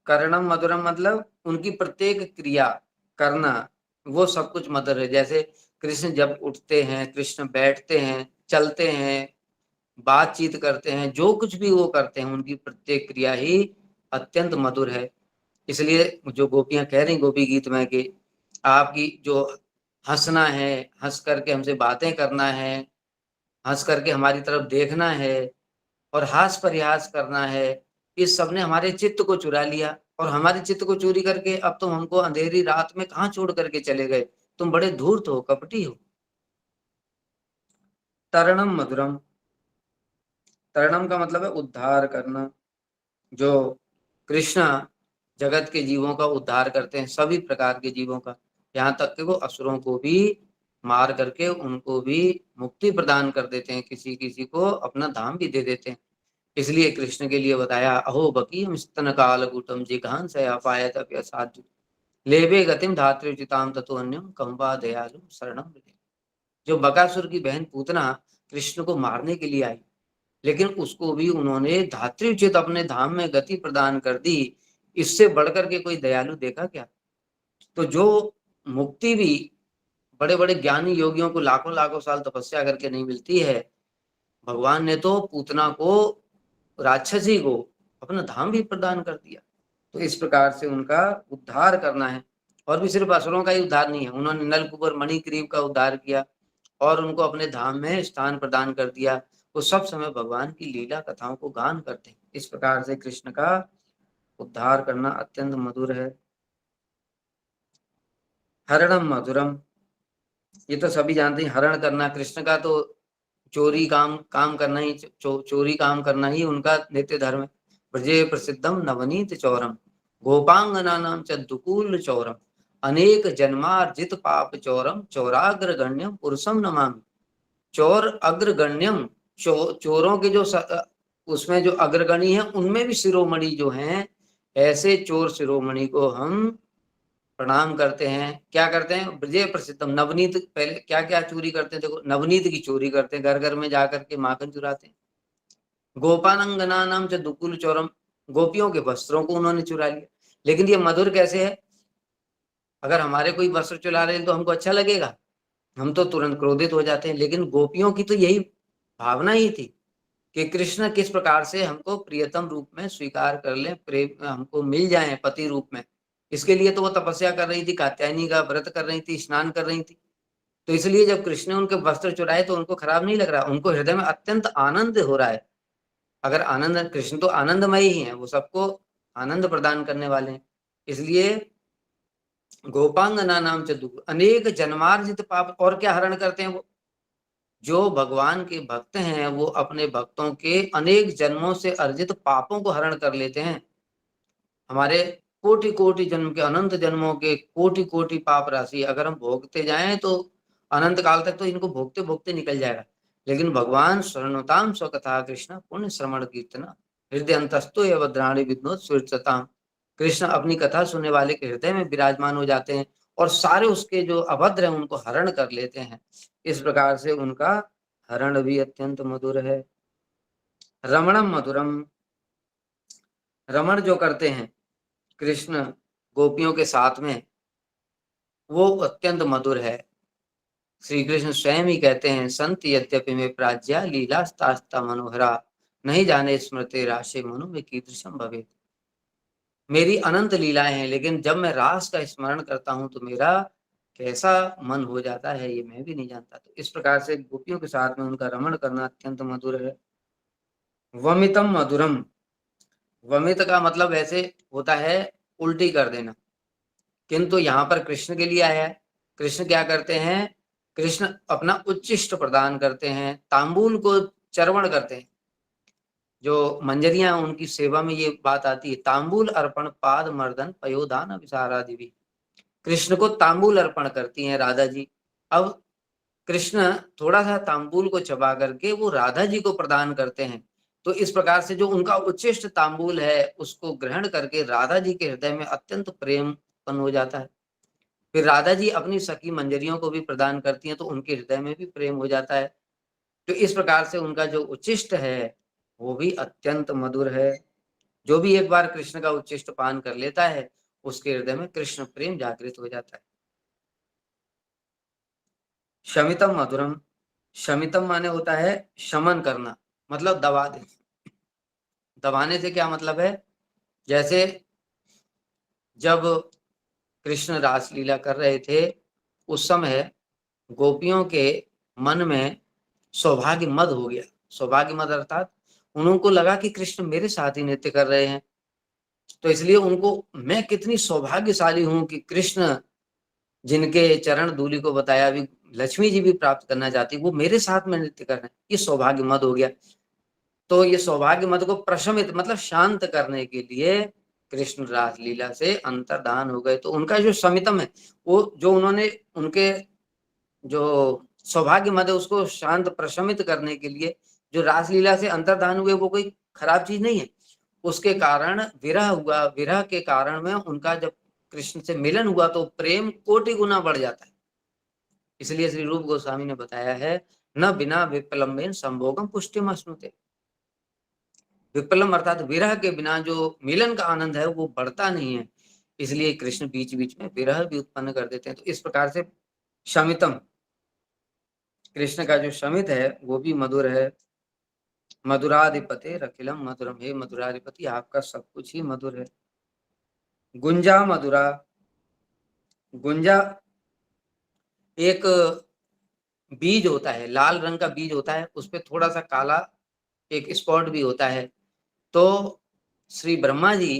कर्णम मधुरम मतलब उनकी प्रत्येक क्रिया करना वो सब कुछ मधुर है। जैसे कृष्ण जब उठते हैं, कृष्ण बैठते हैं, चलते हैं, बातचीत करते हैं, जो कुछ भी वो करते हैं उनकी प्रत्येक क्रिया ही अत्यंत मधुर है। इसलिए जो गोपियां कह रही गोपी गीत में कि आपकी जो हंसना है, हंस करके हमसे बातें करना है, हंस करके हमारी तरफ देखना है और हास परिहास करना है, इस सब ने हमारे चित्त को चुरा लिया। और हमारे चित्त को चोरी करके अब तुम हमको अंधेरी रात में कहाँ छोड़ करके चले गए, तुम बड़े धूर्त हो, कपटी हो। तरणम मधुरम, तरणम का मतलब है उद्धार करना। जो कृष्ण जगत के जीवों का उद्धार करते हैं, सभी प्रकार के जीवों का, यहाँ तक कि वो असुरों को भी मार करके उनको भी मुक्ति प्रदान कर देते हैं, किसी किसी को अपना धाम भी दे देते हैं। इसलिए कृष्ण के लिए बताया, अहो बकीम स्तन कालकूटम जिघांस अपायत असाधु लेबे गतिम धात्र्युचिताम ततो अन्यम कंबा दयालु शरणम। जो बकासुर की बहन पूतना कृष्ण को मारने के लिए आई, लेकिन उसको भी उन्होंने धात्र्युचित अपने धाम में गति प्रदान कर दी। इससे बढ़कर के कोई दयालु देखा क्या? तो जो मुक्ति भी बड़े बड़े ज्ञानी योगियों को लाखों लाखों साल तपस्या करके नहीं मिलती है, भगवान ने तो पूतना को, राक्षसी को अपना धाम भी प्रदान कर दिया। तो इस प्रकार से उनका उद्धार करना है। और भी सिर्फ असुरों का ही उद्धार नहीं है, उन्होंने नलकुबर मणिग्रीव का उद्धार किया और उनको अपने धाम में स्थान प्रदान कर दिया। वो सब समय भगवान की लीला कथाओं को गान करते हैं। इस प्रकार से कृष्ण का उद्धार करना अत्यंत मधुर है। हरणम मधुरम, ये तो सभी जानते हैं, हरण करना कृष्ण का तो चोरी काम करना ही, चोरी काम करना ही उनका नित्य धर्म है। ब्रजे प्रसिद्धम नवनीत चौरम गोपांगना नाम च दुकूल चौरम अनेक जन्मार्जित पाप चौरम चौराग्रगण्यम पुरुषम नमामि। चौर अग्रगण्यम, चोरों के जो उसमें जो अग्रगणी है उनमें भी शिरोमणि जो हैं, ऐसे चोर शिरोमणि को हम प्रणाम करते हैं। क्या करते हैं? ब्रजे प्रसिद्धम, नवनीत, पहले क्या क्या चोरी करते हैं देखो, नवनीत की चोरी करते हैं, घर घर में जाकर के माखन चुराते हैं। गोपानंगना नाम से दुकुल चौरम, गोपियों के वस्त्रों को उन्होंने चुरा लिया। लेकिन ये मधुर कैसे है? अगर हमारे कोई वस्त्र चुरा रहे हैं तो हमको अच्छा लगेगा, हम तो तुरंत क्रोधित हो जाते हैं। लेकिन गोपियों की तो यही भावना ही थी कि कृष्ण किस प्रकार से हमको प्रियतम रूप में स्वीकार कर ले, प्रेम हमको मिल जाए पति रूप में। इसके लिए तो वो तपस्या कर रही थी, कात्यायनी का व्रत कर रही थी, स्नान कर रही थी। तो इसलिए जब कृष्ण ने उनके वस्त्र चुराए तो उनको खराब नहीं लग रहा, उनको हृदय में अत्यंत आनंद हो रहा है। अगर आनंद, कृष्ण तो आनंदमय ही है, वो सबको आनंद प्रदान करने वाले हैं। इसलिए गोपांगना नाम से अनेक जन्मार्जित पाप, और क्या हरण करते हैं वो? जो भगवान के भक्त हैं वो अपने भक्तों के अनेक जन्मों से अर्जित पापों को हरण कर लेते हैं। हमारे कोटि कोटि जन्म के, अनंत जन्मों के कोटि कोटि पाप राशि अगर हम भोगते जाएं तो अनंत काल तक तो इनको भोगते भोगते निकल जाएगा। लेकिन भगवान शरणुताम स्वकथा कृष्ण पुण्य श्रवण कीर्तना हृदय अंतस्तो एवं द्राणी विद्नोत स्वीर्षताम, कृष्ण अपनी कथा सुनने वाले के हृदय में विराजमान हो जाते हैं और सारे उसके जो अभद्र हैं उनको हरण कर लेते हैं। इस प्रकार से उनका हरण भी अत्यंत मधुर है। रमणम मधुरम, रमण जो करते हैं कृष्ण गोपियों के साथ में, वो अत्यंत मधुर है। श्री कृष्ण स्वयं ही कहते हैं, संत यद्यपि में प्राज्ञा लीलास्तास्ता मनोहरा, नहीं जाने स्मृति राशि मनु में कीदृशम भवेत्। मेरी अनंत लीलाएं हैं, लेकिन जब मैं रास का स्मरण करता हूं तो मेरा कैसा मन हो जाता है ये मैं भी नहीं जानता। तो इस प्रकार से गोपियों के साथ में उनका रमण करना अत्यंत मधुर है। वमितम मधुरम, वमित का मतलब ऐसे होता है उल्टी कर देना, किंतु यहाँ पर कृष्ण के लिए आया है। कृष्ण क्या करते हैं, कृष्ण अपना उच्चिष्ट प्रदान करते हैं, तांबूल को चर्वण करते हैं। जो मंजरियां उनकी सेवा में ये बात आती है, तांबूल अर्पण पाद मर्दन पयोदान अभिसारा देवी। कृष्ण को तांबूल अर्पण करती हैं राधा जी। अब कृष्ण थोड़ा सा तांबूल को चबा करके वो राधा जी को प्रदान करते हैं। तो इस प्रकार से जो उनका उच्चिष्ट तांबूल है उसको ग्रहण करके राधा जी के हृदय में अत्यंत प्रेम उत्पन्न हो जाता है। फिर राधा जी अपनी सखी मंजरियों को भी प्रदान करती हैं तो उनके हृदय में भी प्रेम हो जाता है। तो इस प्रकार से उनका जो उच्चिष्ट है वो भी अत्यंत मधुर है। जो भी एक बार कृष्ण का उच्चिष्ट पान कर लेता है उसके हृदय में कृष्ण प्रेम जागृत हो जाता है। शमितम मधुरम, शमितम माने होता है शमन करना, मतलब दबा दे। दबाने से क्या मतलब है, जैसे जब कृष्ण रासलीला कर रहे थे उस समय गोपियों के मन में सौभाग्य मद हो गया। सौभाग्य मद अर्थात उनको लगा कि कृष्ण मेरे साथ ही नृत्य कर रहे हैं, तो इसलिए उनको मैं कितनी सौभाग्यशाली हूं कि कृष्ण जिनके चरण धूलि को बताया अभी लक्ष्मी जी भी प्राप्त करना चाहती, वो मेरे साथ में नृत्य कर रहे हैं, ये सौभाग्य मद हो गया। तो ये सौभाग्य मद को प्रशमित मतलब शांत करने के लिए कृष्ण रासलीला से अंतर्धान हो गए। तो उनका जो शमितम है वो जो उन्होंने उनके जो सौभाग्य मद है उसको शांत प्रशमित करने के लिए जो रासलीला से अंतर्धान हुए वो कोई खराब चीज नहीं है। उसके कारण विरह हुआ, विरह के कारण में उनका जब कृष्ण से मिलन हुआ तो प्रेम कोटि गुना बढ़ जाता है। इसलिए श्री रूप गोस्वामी ने बताया है, न बिना विप्लम्बेन संभोगम पुष्टिम अश्नुते। विप्लम अर्थात विरह के बिना जो मिलन का आनंद है वो बढ़ता नहीं है, इसलिए कृष्ण बीच बीच में विरह भी उत्पन्न कर देते हैं। तो इस प्रकार से शमितम, कृष्ण का जो शमित है वो भी मधुर है। मधुराधिपति अखिलम मधुरम, हे मधुराधिपति आपका सब कुछ ही मधुर है। गुंजा मधुरा, गुंजा एक बीज होता है, लाल रंग का बीज होता है, उस पर थोड़ा सा काला एक स्पॉट भी होता है। तो श्री ब्रह्मा जी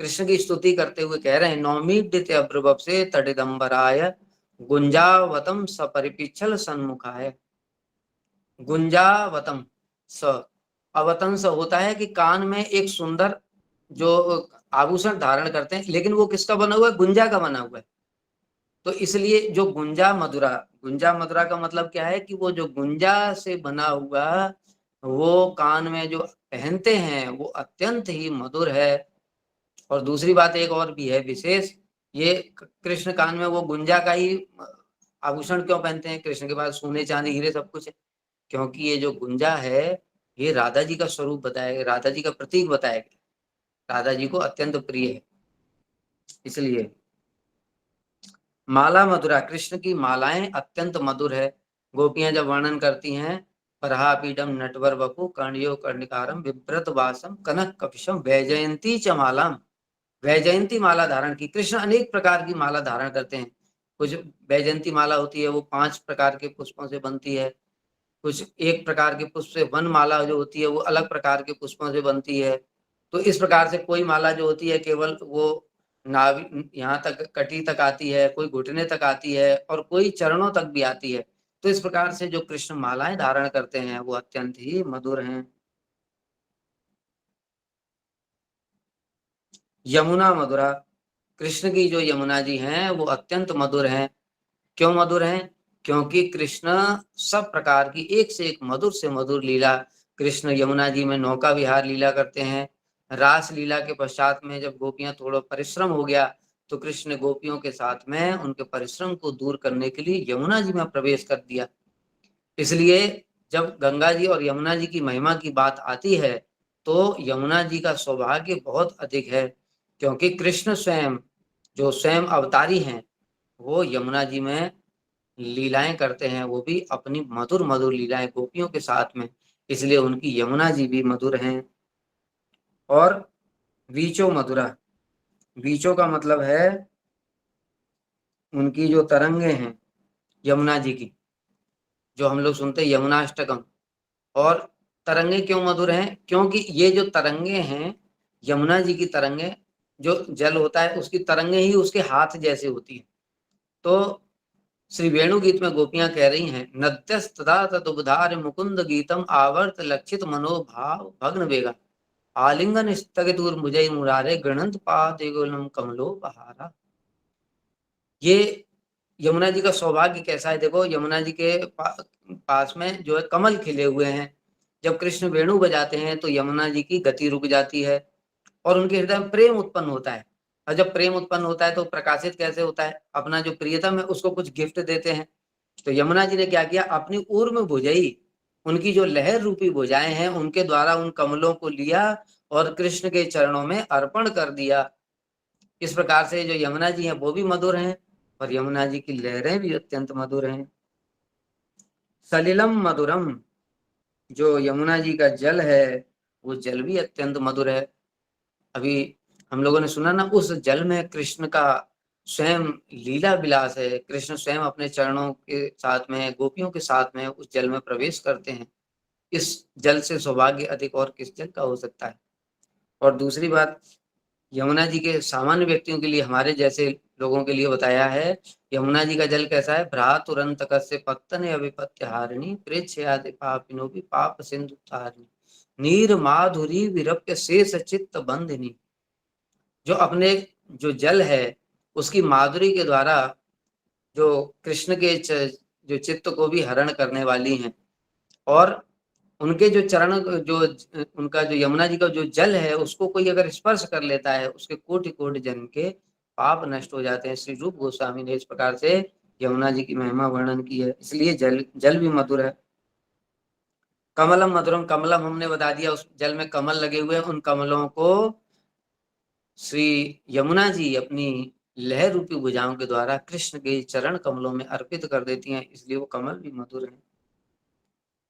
कृष्ण की स्तुति करते हुए कह रहे हैं, नौमीड्य अब्रव से तडिदंबराय गुंजावतम सपरिपिच्छल सन्मुखाय। गुंजावतम स, अवतंस होता है कि कान में एक सुंदर जो आभूषण धारण करते हैं, लेकिन वो किसका बना हुआ है, गुंजा का बना हुआ है। तो इसलिए जो गुंजा मधुरा, गुंजा मधुरा का मतलब क्या है कि वो जो गुंजा से बना हुआ वो कान में जो पहनते हैं वो अत्यंत ही मधुर है। और दूसरी बात एक और भी है विशेष, ये कृष्ण कान में वो गुंजा का ही आभूषण क्यों पहनते हैं, कृष्ण के पास सोने चांदी हीरे सब कुछ है, क्योंकि ये जो गुंजा है ये राधा जी का स्वरूप बताया, राधा जी का प्रतीक बताया गया, राधा जी को अत्यंत प्रिय है। इसलिए माला मधुरा, कृष्ण की मालाएं अत्यंत मधुर है। गोपियां जब वर्णन करती हैं, परहापीडम नटवर वपु कर्णयो कर्णिकारम विव्रत वासम कनक कपिशम वैजयंती च मालाम। वैजयंती माला धारण की, कृष्ण अनेक प्रकार की माला धारण करते हैं। कुछ वैजयंती माला होती है वो 5 प्रकार के पुष्पों से बनती है, कुछ एक प्रकार के पुष्प से, वन माला जो होती है वो अलग प्रकार के पुष्पों से बनती है। तो इस प्रकार से कोई माला जो होती है केवल वो नाभि यहाँ तक कटी तक आती है, कोई घुटने तक आती है और कोई चरणों तक भी आती है। तो इस प्रकार से जो कृष्ण मालाएं धारण करते हैं वो अत्यंत ही मधुर हैं। यमुना मधुरा, कृष्ण की जो यमुना जी हैं वो अत्यंत मधुर हैं। क्यों मधुर हैं, क्योंकि कृष्ण सब प्रकार की एक से एक मधुर से मधुर लीला, कृष्ण यमुना जी में नौका विहार लीला करते हैं, रास लीला के पश्चात में जब गोपियां थोड़ा परिश्रम हो गया तो कृष्ण ने गोपियों के साथ में उनके परिश्रम को दूर करने के लिए यमुना जी में प्रवेश कर दिया। इसलिए जब गंगा जी और यमुना जी की महिमा की बात आती है तो यमुना जी का सौभाग्य बहुत अधिक है, क्योंकि कृष्ण स्वयं जो स्वयं अवतारी हैं वो यमुना जी में लीलाएं करते हैं, वो भी अपनी मधुर मधुर लीलाएं गोपियों के साथ में, इसलिए उनकी यमुना जी भी मधुर हैं। और वीचो मधुरा, वीचो का मतलब है उनकी जो तरंगे हैं यमुना जी की, जो हम लोग सुनते हैं यमुनाष्टकम। और तरंगे क्यों मधुर हैं? क्योंकि ये जो तरंगे हैं यमुना जी की तरंगे, जो जल होता है उसकी तरंगे ही उसके हाथ जैसे होती है। तो श्री वेणु गीत में गोपियां कह रही हैं, नद्यस्तदा तदुबधार मुकुंद गीतम आवर्त लक्षित मनोभाव भग्न वेगा आलिंगन स्थगित मुझे मुरारे गणंत पादेगुलम कमलो बहारा। ये यमुना जी का सौभाग्य कैसा है, देखो यमुना जी के पास में जो है कमल खिले हुए हैं। जब कृष्ण वेणु बजाते हैं तो यमुना जी की गति रुक जाती है और उनके हृदय में प्रेम उत्पन्न होता है। और जब प्रेम उत्पन्न होता है तो प्रकाशित कैसे होता है? अपना जो प्रियतम है उसको कुछ गिफ्ट देते हैं। तो यमुना जी ने क्या किया, अपनी ऊर्म भुजई, उनकी जो लहर रूपी भुजाएं हैं उनके द्वारा उन कमलों को लिया और कृष्ण के चरणों में अर्पण कर दिया। इस प्रकार से जो यमुना जी हैं वो भी मधुर हैं और यमुना जी की लहरें भी अत्यंत मधुर हैं। सलिलम मधुरम, जो यमुना जी का जल है वो जल भी अत्यंत मधुर है। अभी हम लोगों ने सुना ना, उस जल में कृष्ण का स्वयं लीला विलास है। कृष्ण स्वयं अपने चरणों के साथ में गोपियों के साथ में उस जल में प्रवेश करते हैं। इस जल से सौभाग्य अधिक और किस जल का हो सकता है? और दूसरी बात, यमुना जी के सामान्य व्यक्तियों के लिए, हमारे जैसे लोगों के लिए बताया है यमुना जी का जल कैसा है। भ्रा तुरंत कस्य पत्तन अविपत्य हारिणी प्रेक्षयादि पापिनो भी पाप सिंधु तारिणी नीर माधुरी विरप्य शेष चित्त बंधिनी। जो अपने जो जल है उसकी माधुरी के द्वारा जो कृष्ण के जो चित्त को भी हरण करने वाली हैं। और उनके जो चरण, जो उनका जो यमुना जी का जो जल है उसको कोई अगर स्पर्श कर लेता है उसके कोटि कोटि जन्म के पाप नष्ट हो जाते हैं। श्री रूप गोस्वामी ने इस प्रकार से यमुना जी की महिमा वर्णन की है, इसलिए जल जल भी मधुर है। कमलम मधुरम, कमलम हमने बता दिया, उस जल में कमल लगे हुए हैं, उन कमलों को श्री यमुना जी अपनी लहर रूपी भुजाओं के द्वारा कृष्ण के चरण कमलों में अर्पित कर देती हैं, इसलिए वो कमल भी मधुर है।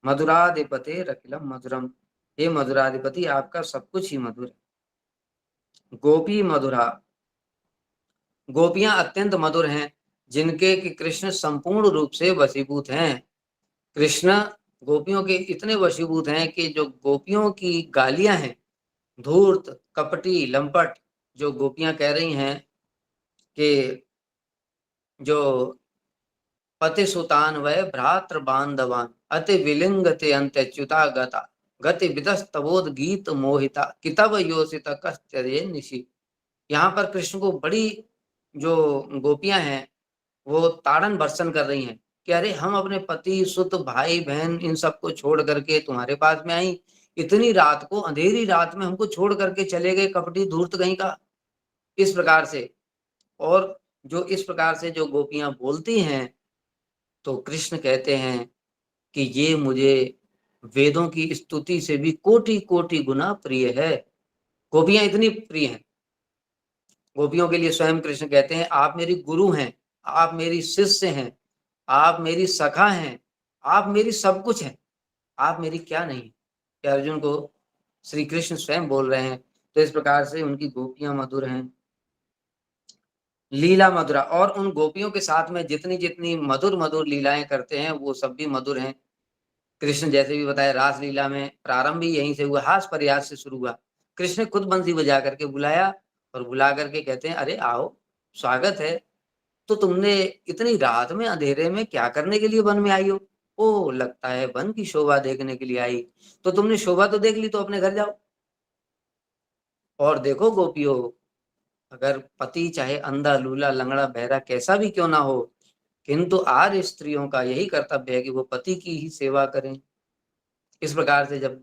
मधुराधिपते रखिलम मधुरम, हे मधुराधिपति आपका सब कुछ ही मधुर है। गोपी मधुरा, गोपियां अत्यंत मधुर हैं जिनके कि कृष्ण संपूर्ण रूप से वशीभूत हैं। कृष्ण गोपियों के इतने वशीभूत हैं कि जो गोपियों की गालियां हैं, धूर्त कपटी लंपट, जो गोपियां कह रही हैं कि जो पति सुतान वह भ्रातृ बांधवान अति विलिंगते अंत्यच्युता गता गति विदस्तबोध गीत मोहिता कितव योषित कश्चर्य निशि। यहाँ पर कृष्ण को बड़ी जो गोपियां हैं वो ताड़न भर्सन कर रही हैं कि अरे हम अपने पति सुत भाई बहन इन सबको छोड़ करके तुम्हारे पास में आई, इतनी रात को अंधेरी रात में हमको छोड़ करके चले गए, कपटी धूर्त कहीं का, इस प्रकार से। और जो इस प्रकार से जो गोपियां बोलती हैं तो कृष्ण कहते हैं कि ये मुझे वेदों की स्तुति से भी कोटि कोटि गुना प्रिय है। गोपियां इतनी प्रिय हैं। गोपियों के लिए स्वयं कृष्ण कहते हैं आप मेरी गुरु हैं, आप मेरी शिष्य हैं, आप मेरी सखा हैं, आप मेरी सब कुछ हैं, आप मेरी क्या नहीं। कि अर्जुन को श्री कृष्ण स्वयं बोल रहे हैं। तो इस प्रकार से उनकी गोपियां मधुर हैं। लीला मधुरा, और उन गोपियों के साथ में जितनी जितनी मधुर मधुर लीलाएं करते हैं वो सब भी मधुर हैं। कृष्ण जैसे भी बताया रास लीला में प्रारंभ भी यहीं से हुआ, हास प्रयास से शुरू हुआ। कृष्ण खुद बंसी बजा करके बुलाया और बुला करके कहते हैं अरे आओ, स्वागत है। तो तुमने इतनी रात में अंधेरे में क्या करने के लिए वन में आई हो? ओ लगता है वन की शोभा देखने के लिए आई। तो तुमने शोभा तो देख ली, तो अपने घर जाओ। और देखो गोपियों, अगर पति चाहे अंधा लूला लंगड़ा बहरा कैसा भी क्यों ना हो, किंतु आर्य स्त्रियों का यही कर्तव्य है कि वो पति की ही सेवा करें। इस प्रकार से जब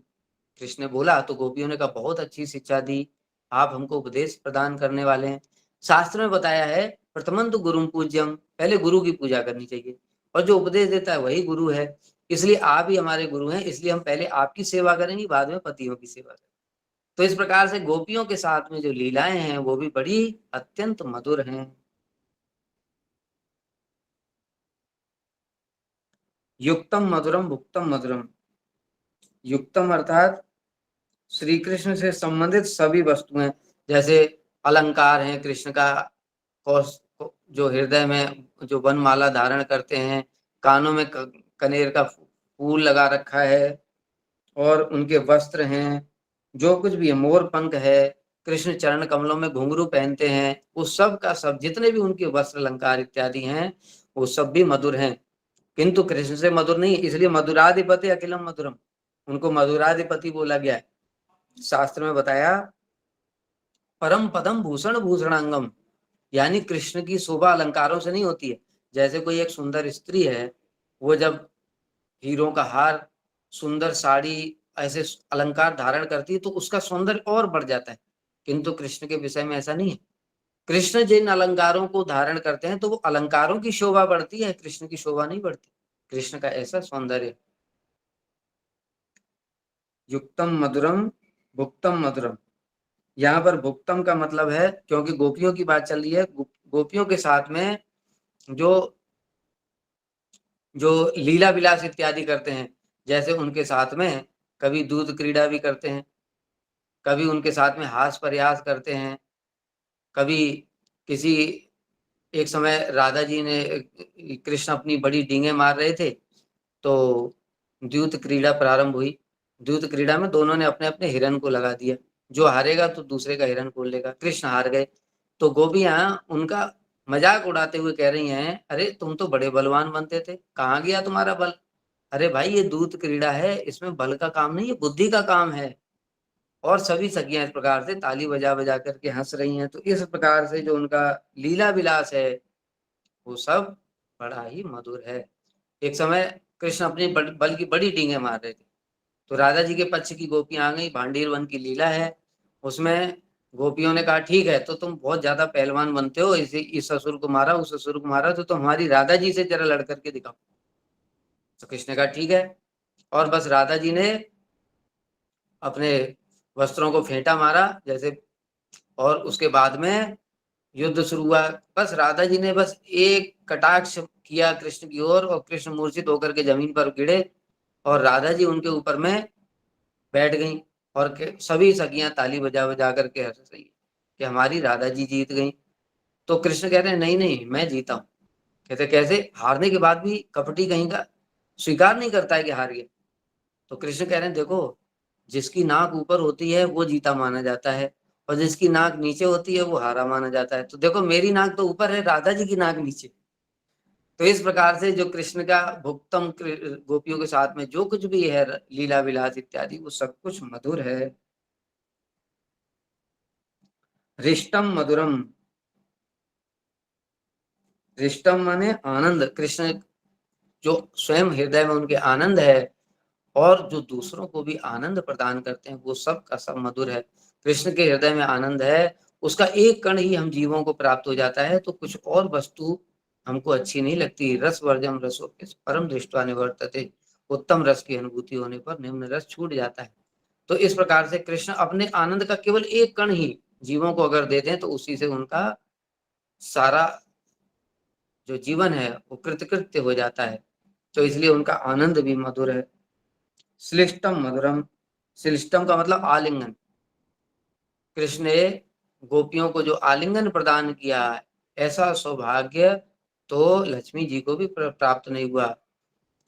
कृष्ण ने बोला तो गोपियों ने कहा बहुत अच्छी शिक्षा दी, आप हमको उपदेश प्रदान करने वाले हैं। शास्त्र में बताया है प्रथमं तो गुरुम पूज्यम, पहले गुरु की पूजा करनी चाहिए, और जो उपदेश देता है वही गुरु है, इसलिए आप ही हमारे गुरु हैं, इसलिए हम पहले आपकी सेवा करेंगे, बाद में पतियों की सेवा करेंगे। तो इस प्रकार से गोपियों के साथ में जो लीलाएं हैं वो भी बड़ी अत्यंत मधुर हैं। युक्तम मधुरम भुक्तम मधुरम, युक्तम अर्थात श्री कृष्ण से संबंधित सभी वस्तुएं, जैसे अलंकार हैं कृष्ण का, जो हृदय में जो वनमाला धारण करते हैं, कानों में कनेर का फूल लगा रखा है, और उनके वस्त्र हैं, जो कुछ भी है, मोर पंख है, कृष्ण चरण कमलों में घुंघरू पहनते हैं, उस सब का सब, जितने भी उनके वस्त्र अलंकार इत्यादि हैं वो सब भी मधुर हैं, किंतु कृष्ण से मधुर नहीं, इसलिए मधुराधिपति अखिलम मधुरम, उनको मधुराधिपति बोला गया है। शास्त्र में बताया परम पदम भूषण भूषणांगम, यानी कृष्ण की शोभा अलंकारों से नहीं होती है। जैसे कोई एक सुंदर स्त्री है, वो जब हीरों का हार, सुंदर साड़ी, ऐसे अलंकार धारण करती है तो उसका सौंदर्य और बढ़ जाता है, किंतु कृष्ण के विषय में ऐसा नहीं है। कृष्ण जिन अलंकारों को धारण करते हैं तो वो अलंकारों की शोभा बढ़ती है, कृष्ण की शोभा नहीं बढ़ती। कृष्ण का ऐसा सौंदर्य। युक्तम मधुरम भुक्तम मधुरम, यहाँ पर भुक्तम का मतलब है, क्योंकि गोपियों की बात चल रही है, गोपियों के साथ में जो जो लीला विलास इत्यादि करते हैं, जैसे उनके साथ में कभी दूध क्रीड़ा भी करते हैं, कभी उनके साथ में हास प्रयास करते हैं, कभी किसी, एक समय राधा जी ने, कृष्ण अपनी बड़ी डींगे मार रहे थे तो द्यूत क्रीड़ा प्रारंभ हुई। द्यूत क्रीड़ा में दोनों ने अपने अपने हिरण को लगा दिया, जो हारेगा तो दूसरे का हिरण खोल लेगा, कृष्ण हार गए। तो गोपियां उनका मजाक उड़ाते हुए कह रही हैं, अरे तुम तो बड़े बलवान बनते थे, कहाँ गया तुम्हारा बल? अरे भाई ये दूत क्रीड़ा है, इसमें बल का काम नहीं है, बुद्धि का काम है। और सभी सखियां इस प्रकार से ताली बजा बजा करके हंस रही हैं। तो इस प्रकार से जो उनका लीला विलास है वो सब बड़ा ही मधुर है। एक समय कृष्ण अपने बल की बड़ी डींगे मार रहे थे, तो राधा जी के पक्ष की गोपियां आ गई, भांडीर वन की लीला है, उसमें गोपियों ने कहा ठीक है, तो तुम बहुत ज्यादा पहलवान बनते हो, इस ससुर को मारा, उस ससुर को मारा, तो तुम हमारी राधा जी से जरा लड़ करके दिखाओ। तो कृष्ण ने कहा ठीक है, और बस राधा जी ने अपने वस्त्रों को फेंटा मारा जैसे, और उसके बाद में युद्ध शुरू हुआ। बस राधा जी ने बस एक कटाक्ष किया कृष्ण की ओर, और कृष्ण मूर्छित होकर के जमीन पर गिरे, और राधा जी उनके ऊपर में बैठ गई, और सभी सखियां ताली बजा बजा करके हंस रही कि हमारी राधा जी जीत गई। तो कृष्ण कहते हैं नहीं नहीं, मैं जीता हूँ। कहते कैसे? हारने के बाद भी कपटी कहीं का स्वीकार नहीं करता है कि हार गया। तो कृष्ण कह रहे हैं देखो, जिसकी नाक ऊपर होती है वो जीता माना जाता है, और जिसकी नाक नीचे होती है वो हारा माना जाता है। तो देखो मेरी नाक तो ऊपर है, राधा जी की नाक नीचे। तो इस प्रकार से जो कृष्ण का भुक्तम, गोपियों के साथ में जो कुछ भी है लीला विलास इत्यादि, वो सब कुछ मधुर है। रिष्टम मधुरम, रिष्टम माने आनंद, कृष्ण जो स्वयं हृदय में उनके आनंद है, और जो दूसरों को भी आनंद प्रदान करते हैं, वो सब का सब मधुर है। कृष्ण के हृदय में आनंद है, उसका एक कण ही हम जीवों को प्राप्त हो जाता है, तो कुछ और वस्तु हमको अच्छी नहीं लगती। रस वर्जम रसो परम दृष्टवा निवर्तते, उत्तम रस की अनुभूति होने पर निम्न रस छूट जाता है। तो इस प्रकार से कृष्ण अपने आनंद का केवल एक कण ही जीवों को अगर देते हैं तो उसी से उनका सारा जो जीवन है वो कृतकृत्य हो जाता है। तो इसलिए उनका आनंद भी मधुर है। श्लिष्टम मधुरम, श्लिष्टम का मतलब आलिंगन। कृष्ण ने गोपियों को जो आलिंगन प्रदान किया, ऐसा सौभाग्य तो लक्ष्मी जी को भी प्राप्त नहीं हुआ।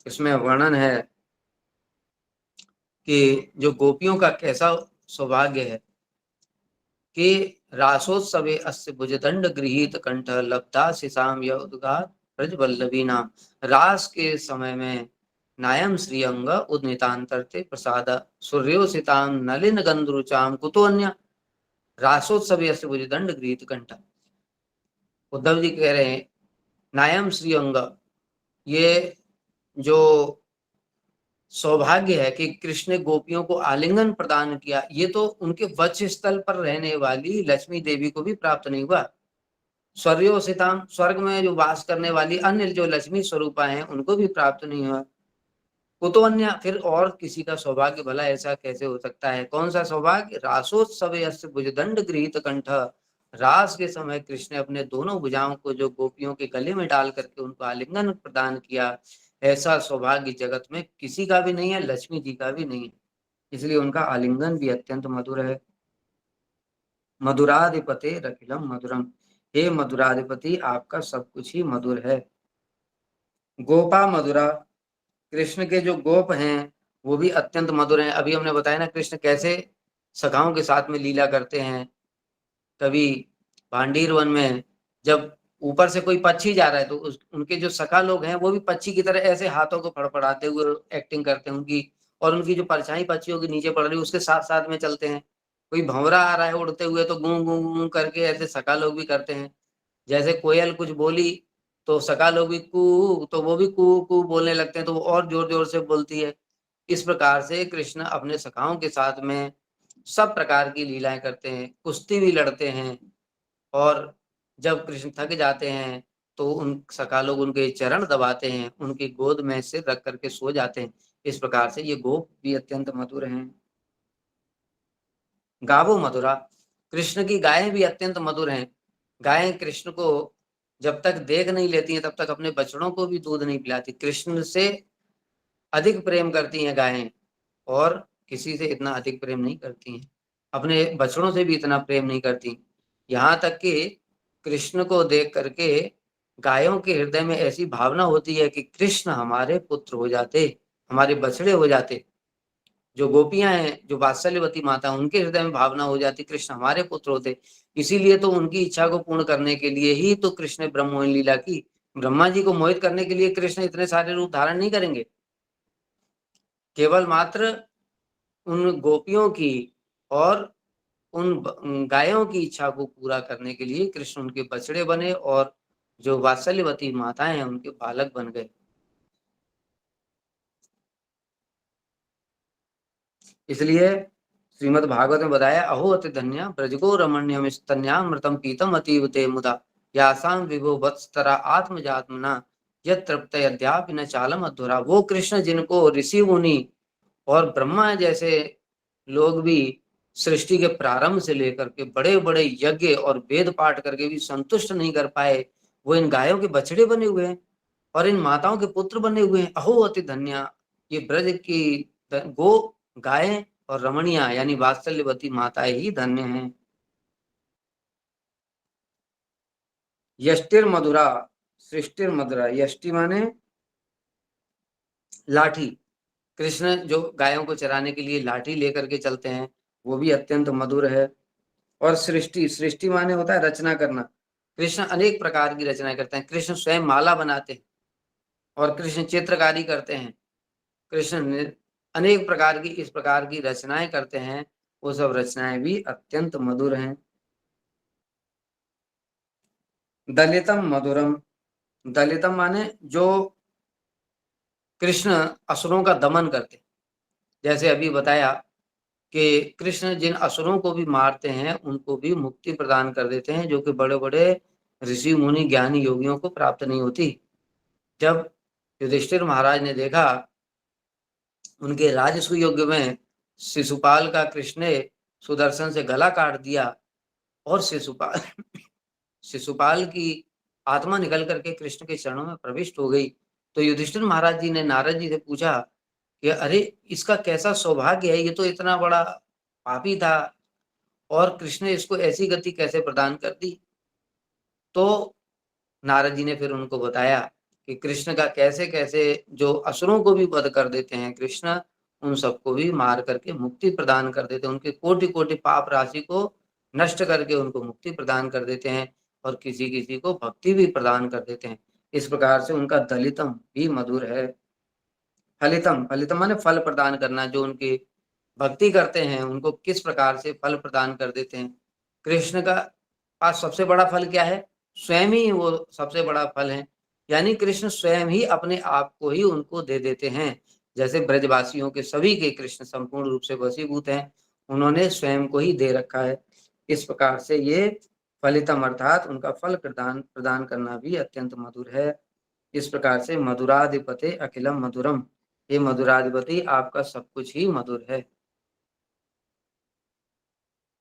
इसमें वर्णन है कि जो गोपियों का कैसा सौभाग्य है कि रासोत्सवे अस्य भुजदंड गृहीत कंठ लब्धा शिशाम यह उद्गार ब्रजवल्लभी नाम। रास के समय में नायम श्रीअंग उदनितांतरते प्रसाद सूर्योसिताम नलिन गंधरुचाम कुतोन्य रासोत्सवे अस्य भुजदंड गृहीत कंठ। उद्धव जी कह रहे हैं नायम श्रीअंग, ये जो सौभाग्य है कि कृष्ण ने गोपियों को आलिंगन प्रदान किया, ये तो उनके वक्ष स्थल पर रहने वाली लक्ष्मी देवी को भी प्राप्त नहीं हुआ। स्वर्योसिताम, स्वर्ग में जो वास करने वाली अन्य जो लक्ष्मी स्वरूपा हैं उनको भी प्राप्त नहीं हुआ। कुतो अन्य, फिर और किसी का सौभाग्य भला ऐसा कैसे हो सकता है? कौन सा सौभाग्य? रासोत्सव यस्य भुजदंड गृहीत कंठ, रास के समय कृष्ण ने अपने दोनों भुजाओं को जो गोपियों के गले में डाल करके उनको आलिंगन प्रदान किया, ऐसा सौभाग्य जगत में किसी का भी नहीं है, लक्ष्मी जी का भी नहीं है, इसलिए उनका आलिंगन भी अत्यंत मधुर है। मधुराधिपते रखिलम मधुरम, हे मधुराधिपति आपका सब कुछ ही मधुर है। गोपा मधुरा, कृष्ण के जो गोप हैं वो भी अत्यंत मधुर हैं। अभी हमने बताया ना कृष्ण कैसे सखाओं के साथ में लीला करते हैं। कभी भांडीर वन में जब ऊपर से कोई पक्षी जा रहा है तो उनके जो सखा लोग हैं वो भी पक्षी की तरह ऐसे हाथों को फड़फड़ाते हुए एक्टिंग करते हैं उनकी, और उनकी जो परछाई पक्षियों के नीचे पड़ रही है उसके साथ साथ में चलते हैं। कोई भंवरा आ रहा है उड़ते हुए तो गूं गूं गूं करके ऐसे सखा लोग भी करते हैं। जैसे कोयल कुछ बोली तो सखा लोग भी कू, तो वो भी कू कू बोलने लगते हैं, तो वो और जोर जोर से बोलती है। इस प्रकार से कृष्ण अपने सखाओं के साथ में सब प्रकार की लीलाएं करते हैं, कुश्ती भी लड़ते हैं, और जब कृष्ण थक जाते हैं तो उन सखा लोग उनके चरण दबाते हैं, उनकी गोद में सिर रख करके सो जाते हैं। इस प्रकार से ये गोप भी अत्यंत मधुर हैं। गावो मधुरा, कृष्ण की गायें भी अत्यंत मधुर हैं। गायें कृष्ण को जब तक देख नहीं लेती हैं तब तक अपने बछड़ों को भी दूध नहीं पिलाती। कृष्ण से अधिक प्रेम करती हैं गायें, और किसी से इतना अधिक प्रेम नहीं करती हैं, अपने बछड़ों से भी इतना प्रेम नहीं करती। यहाँ तक कि कृष्ण को देख करके गायों के हृदय में ऐसी भावना होती है कि कृष्ण हमारे पुत्र हो जाते, हमारे बछड़े हो जाते। जो गोपियां हैं, जो वात्सल्यवती माता, उनके हृदय में भावना हो जाती कृष्ण हमारे पुत्र होते। इसीलिए तो उनकी इच्छा को पूर्ण करने के लिए ही तो कृष्ण ने ब्रह्मोहन लीला की। ब्रह्मा जी को मोहित करने के लिए कृष्ण इतने सारे रूप धारण नहीं करेंगे, केवल मात्र उन गोपियों की और उन गायों की इच्छा को पूरा करने के लिए कृष्ण उनके बछड़े बने, और जो वात्सल्यवती माताएं हैं उनके बालक बन गए। इसलिए श्रीमद् भागवत में बताया, अहो अति धन्या ब्रजगो रमण्यम स्तन्यामृतम पीतम अतीव ते मुदा यासाम विभो वत्सतरा आत्मजात्मना यत् तृप्त यद्यापि न चालम अधुरा। वो कृष्ण जिनको ऋषि मुनि और ब्रह्मा जैसे लोग भी सृष्टि के प्रारंभ से लेकर के बड़े बड़े यज्ञ और वेद पाठ करके भी संतुष्ट नहीं कर पाए, वो इन गायों के बछड़े बने हुए हैं और इन माताओं के पुत्र बने हुए हैं। अहो अति धन्या, ये ब्रज की गो गायें और रमणिया यानी वात्सल्यवती माताएं ही धन्य हैं। यष्टिर मधुरा, सृष्टिर मधुरा, यष्टि माने लाठी। कृष्ण जो गायों को चराने के लिए लाठी लेकर के चलते हैं वो भी अत्यंत मधुर है। और सृष्टि, सृष्टि माने होता है रचना करना। कृष्ण अनेक प्रकार की रचनाएं करते हैं। कृष्ण स्वयं माला बनाते हैं और कृष्ण चित्रकारी करते हैं। कृष्ण अनेक प्रकार की इस प्रकार की रचनाएं करते हैं, वो सब रचनाएं भी अत्यंत मधुर हैं। दलितम मधुरम, दलितम माने जो कृष्ण असुरों का दमन करते, जैसे अभी बताया कि कृष्ण जिन असुरों को भी मारते हैं उनको भी मुक्ति प्रदान कर देते हैं, जो कि बड़े बड़े ऋषि मुनि ज्ञानी योगियों को प्राप्त नहीं होती। जब युधिष्ठिर महाराज ने देखा उनके राजसूय युग में शिशुपाल का कृष्ण ने सुदर्शन से गला काट दिया और शिशुपाल की आत्मा निकल करके कृष्ण के चरणों में प्रविष्ट हो गई, तो युधिष्ठिर महाराज जी ने नारद जी से पूछा कि अरे इसका कैसा सौभाग्य है, ये तो इतना बड़ा पापी था और कृष्ण ने इसको ऐसी गति कैसे प्रदान कर दी। तो नारद जी ने फिर उनको बताया कि कृष्ण का कैसे कैसे जो असुरों को भी वध कर देते हैं कृष्ण, उन सबको भी मार करके मुक्ति प्रदान कर देते हैं, उनके कोटि कोटि पाप राशि को नष्ट करके उनको मुक्ति प्रदान कर देते हैं और किसी किसी को भक्ति भी प्रदान कर देते हैं। इस प्रकार से उनका दलितम भी मधुर है। फलितम, फलितम माने फल प्रदान करना, जो उनकी भक्ति करते हैं उनको किस प्रकार से फल प्रदान कर देते हैं। कृष्ण का पास सबसे बड़ा फल क्या है? स्वयं ही वो सबसे बड़ा फल है, यानी कृष्ण स्वयं ही अपने आप को ही उनको दे देते हैं। जैसे ब्रजवासियों के सभी के कृष्ण संपूर्ण रूप से वशीभूत हैं, उन्होंने स्वयं को ही दे रखा है। इस प्रकार से ये फलितम अर्थात उनका फल प्रदान करना भी अत्यंत मधुर है। इस प्रकार से मधुराधिपते अखिलम मधुरम, ये मधुराधिपति आपका सब कुछ ही मधुर है।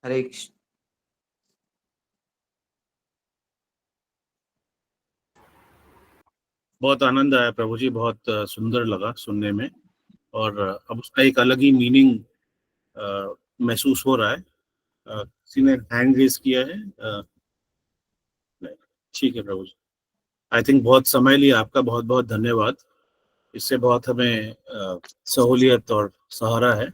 हरे कृष्ण। बहुत आनंद आया प्रभु जी, बहुत सुंदर लगा सुनने में, और अब उसका एक अलग ही मीनिंग महसूस हो रहा है। किसी ने हैंड रेज किया है? नहीं, ठीक है प्रभु जी। आई थिंक बहुत समय लिया आपका, बहुत बहुत धन्यवाद। इससे बहुत हमें सहूलियत और सहारा है।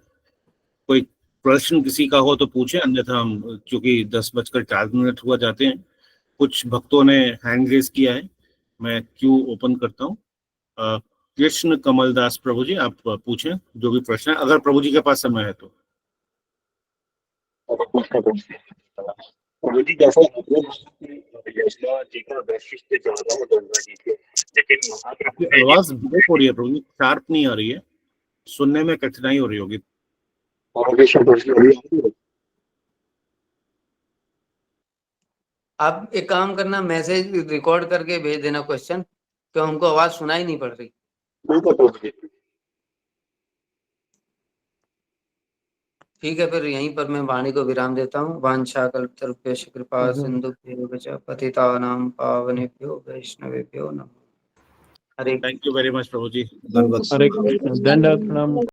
कोई प्रश्न किसी का हो तो पूछे, अन्यथा हम, क्योंकि 10:04 हुआ जाते हैं, कुछ भक्तों ने हैंड रेज किया है, मैं क्यू ओपन करता हूँ। कृष्ण कमल दास प्रभु जी, आप पूछें जो भी प्रश्न है, अगर प्रभु जी के पास समय है तो। प्रभु जी, जैसे यशोदा जी का वैशिष्ट्य ज्यादा है गंगा जी के, लेकिन आपकी आवाज ब्रेक हो रही है प्रभु जी, शार्प नहीं आ रही है, सुनने में कठिनाई हो रही होगी। आप एक काम करना, मैसेज रिकॉर्ड करके भेज देना क्वेश्चन, क्यों हमको आवाज सुनाई नहीं पड़ रही। ठीक है, फिर यहीं पर मैं वाणी को विराम देता हूँ। वांछा कल्पतरुभ्यश्च कृपा सिंधुभ्यो च पतितानां पावनेभ्यो वैष्णवेभ्यो नमः। हरे थैंक यू वेरी मच प्रभु जी, हरे कृष्ण, दंडवत प्रणाम।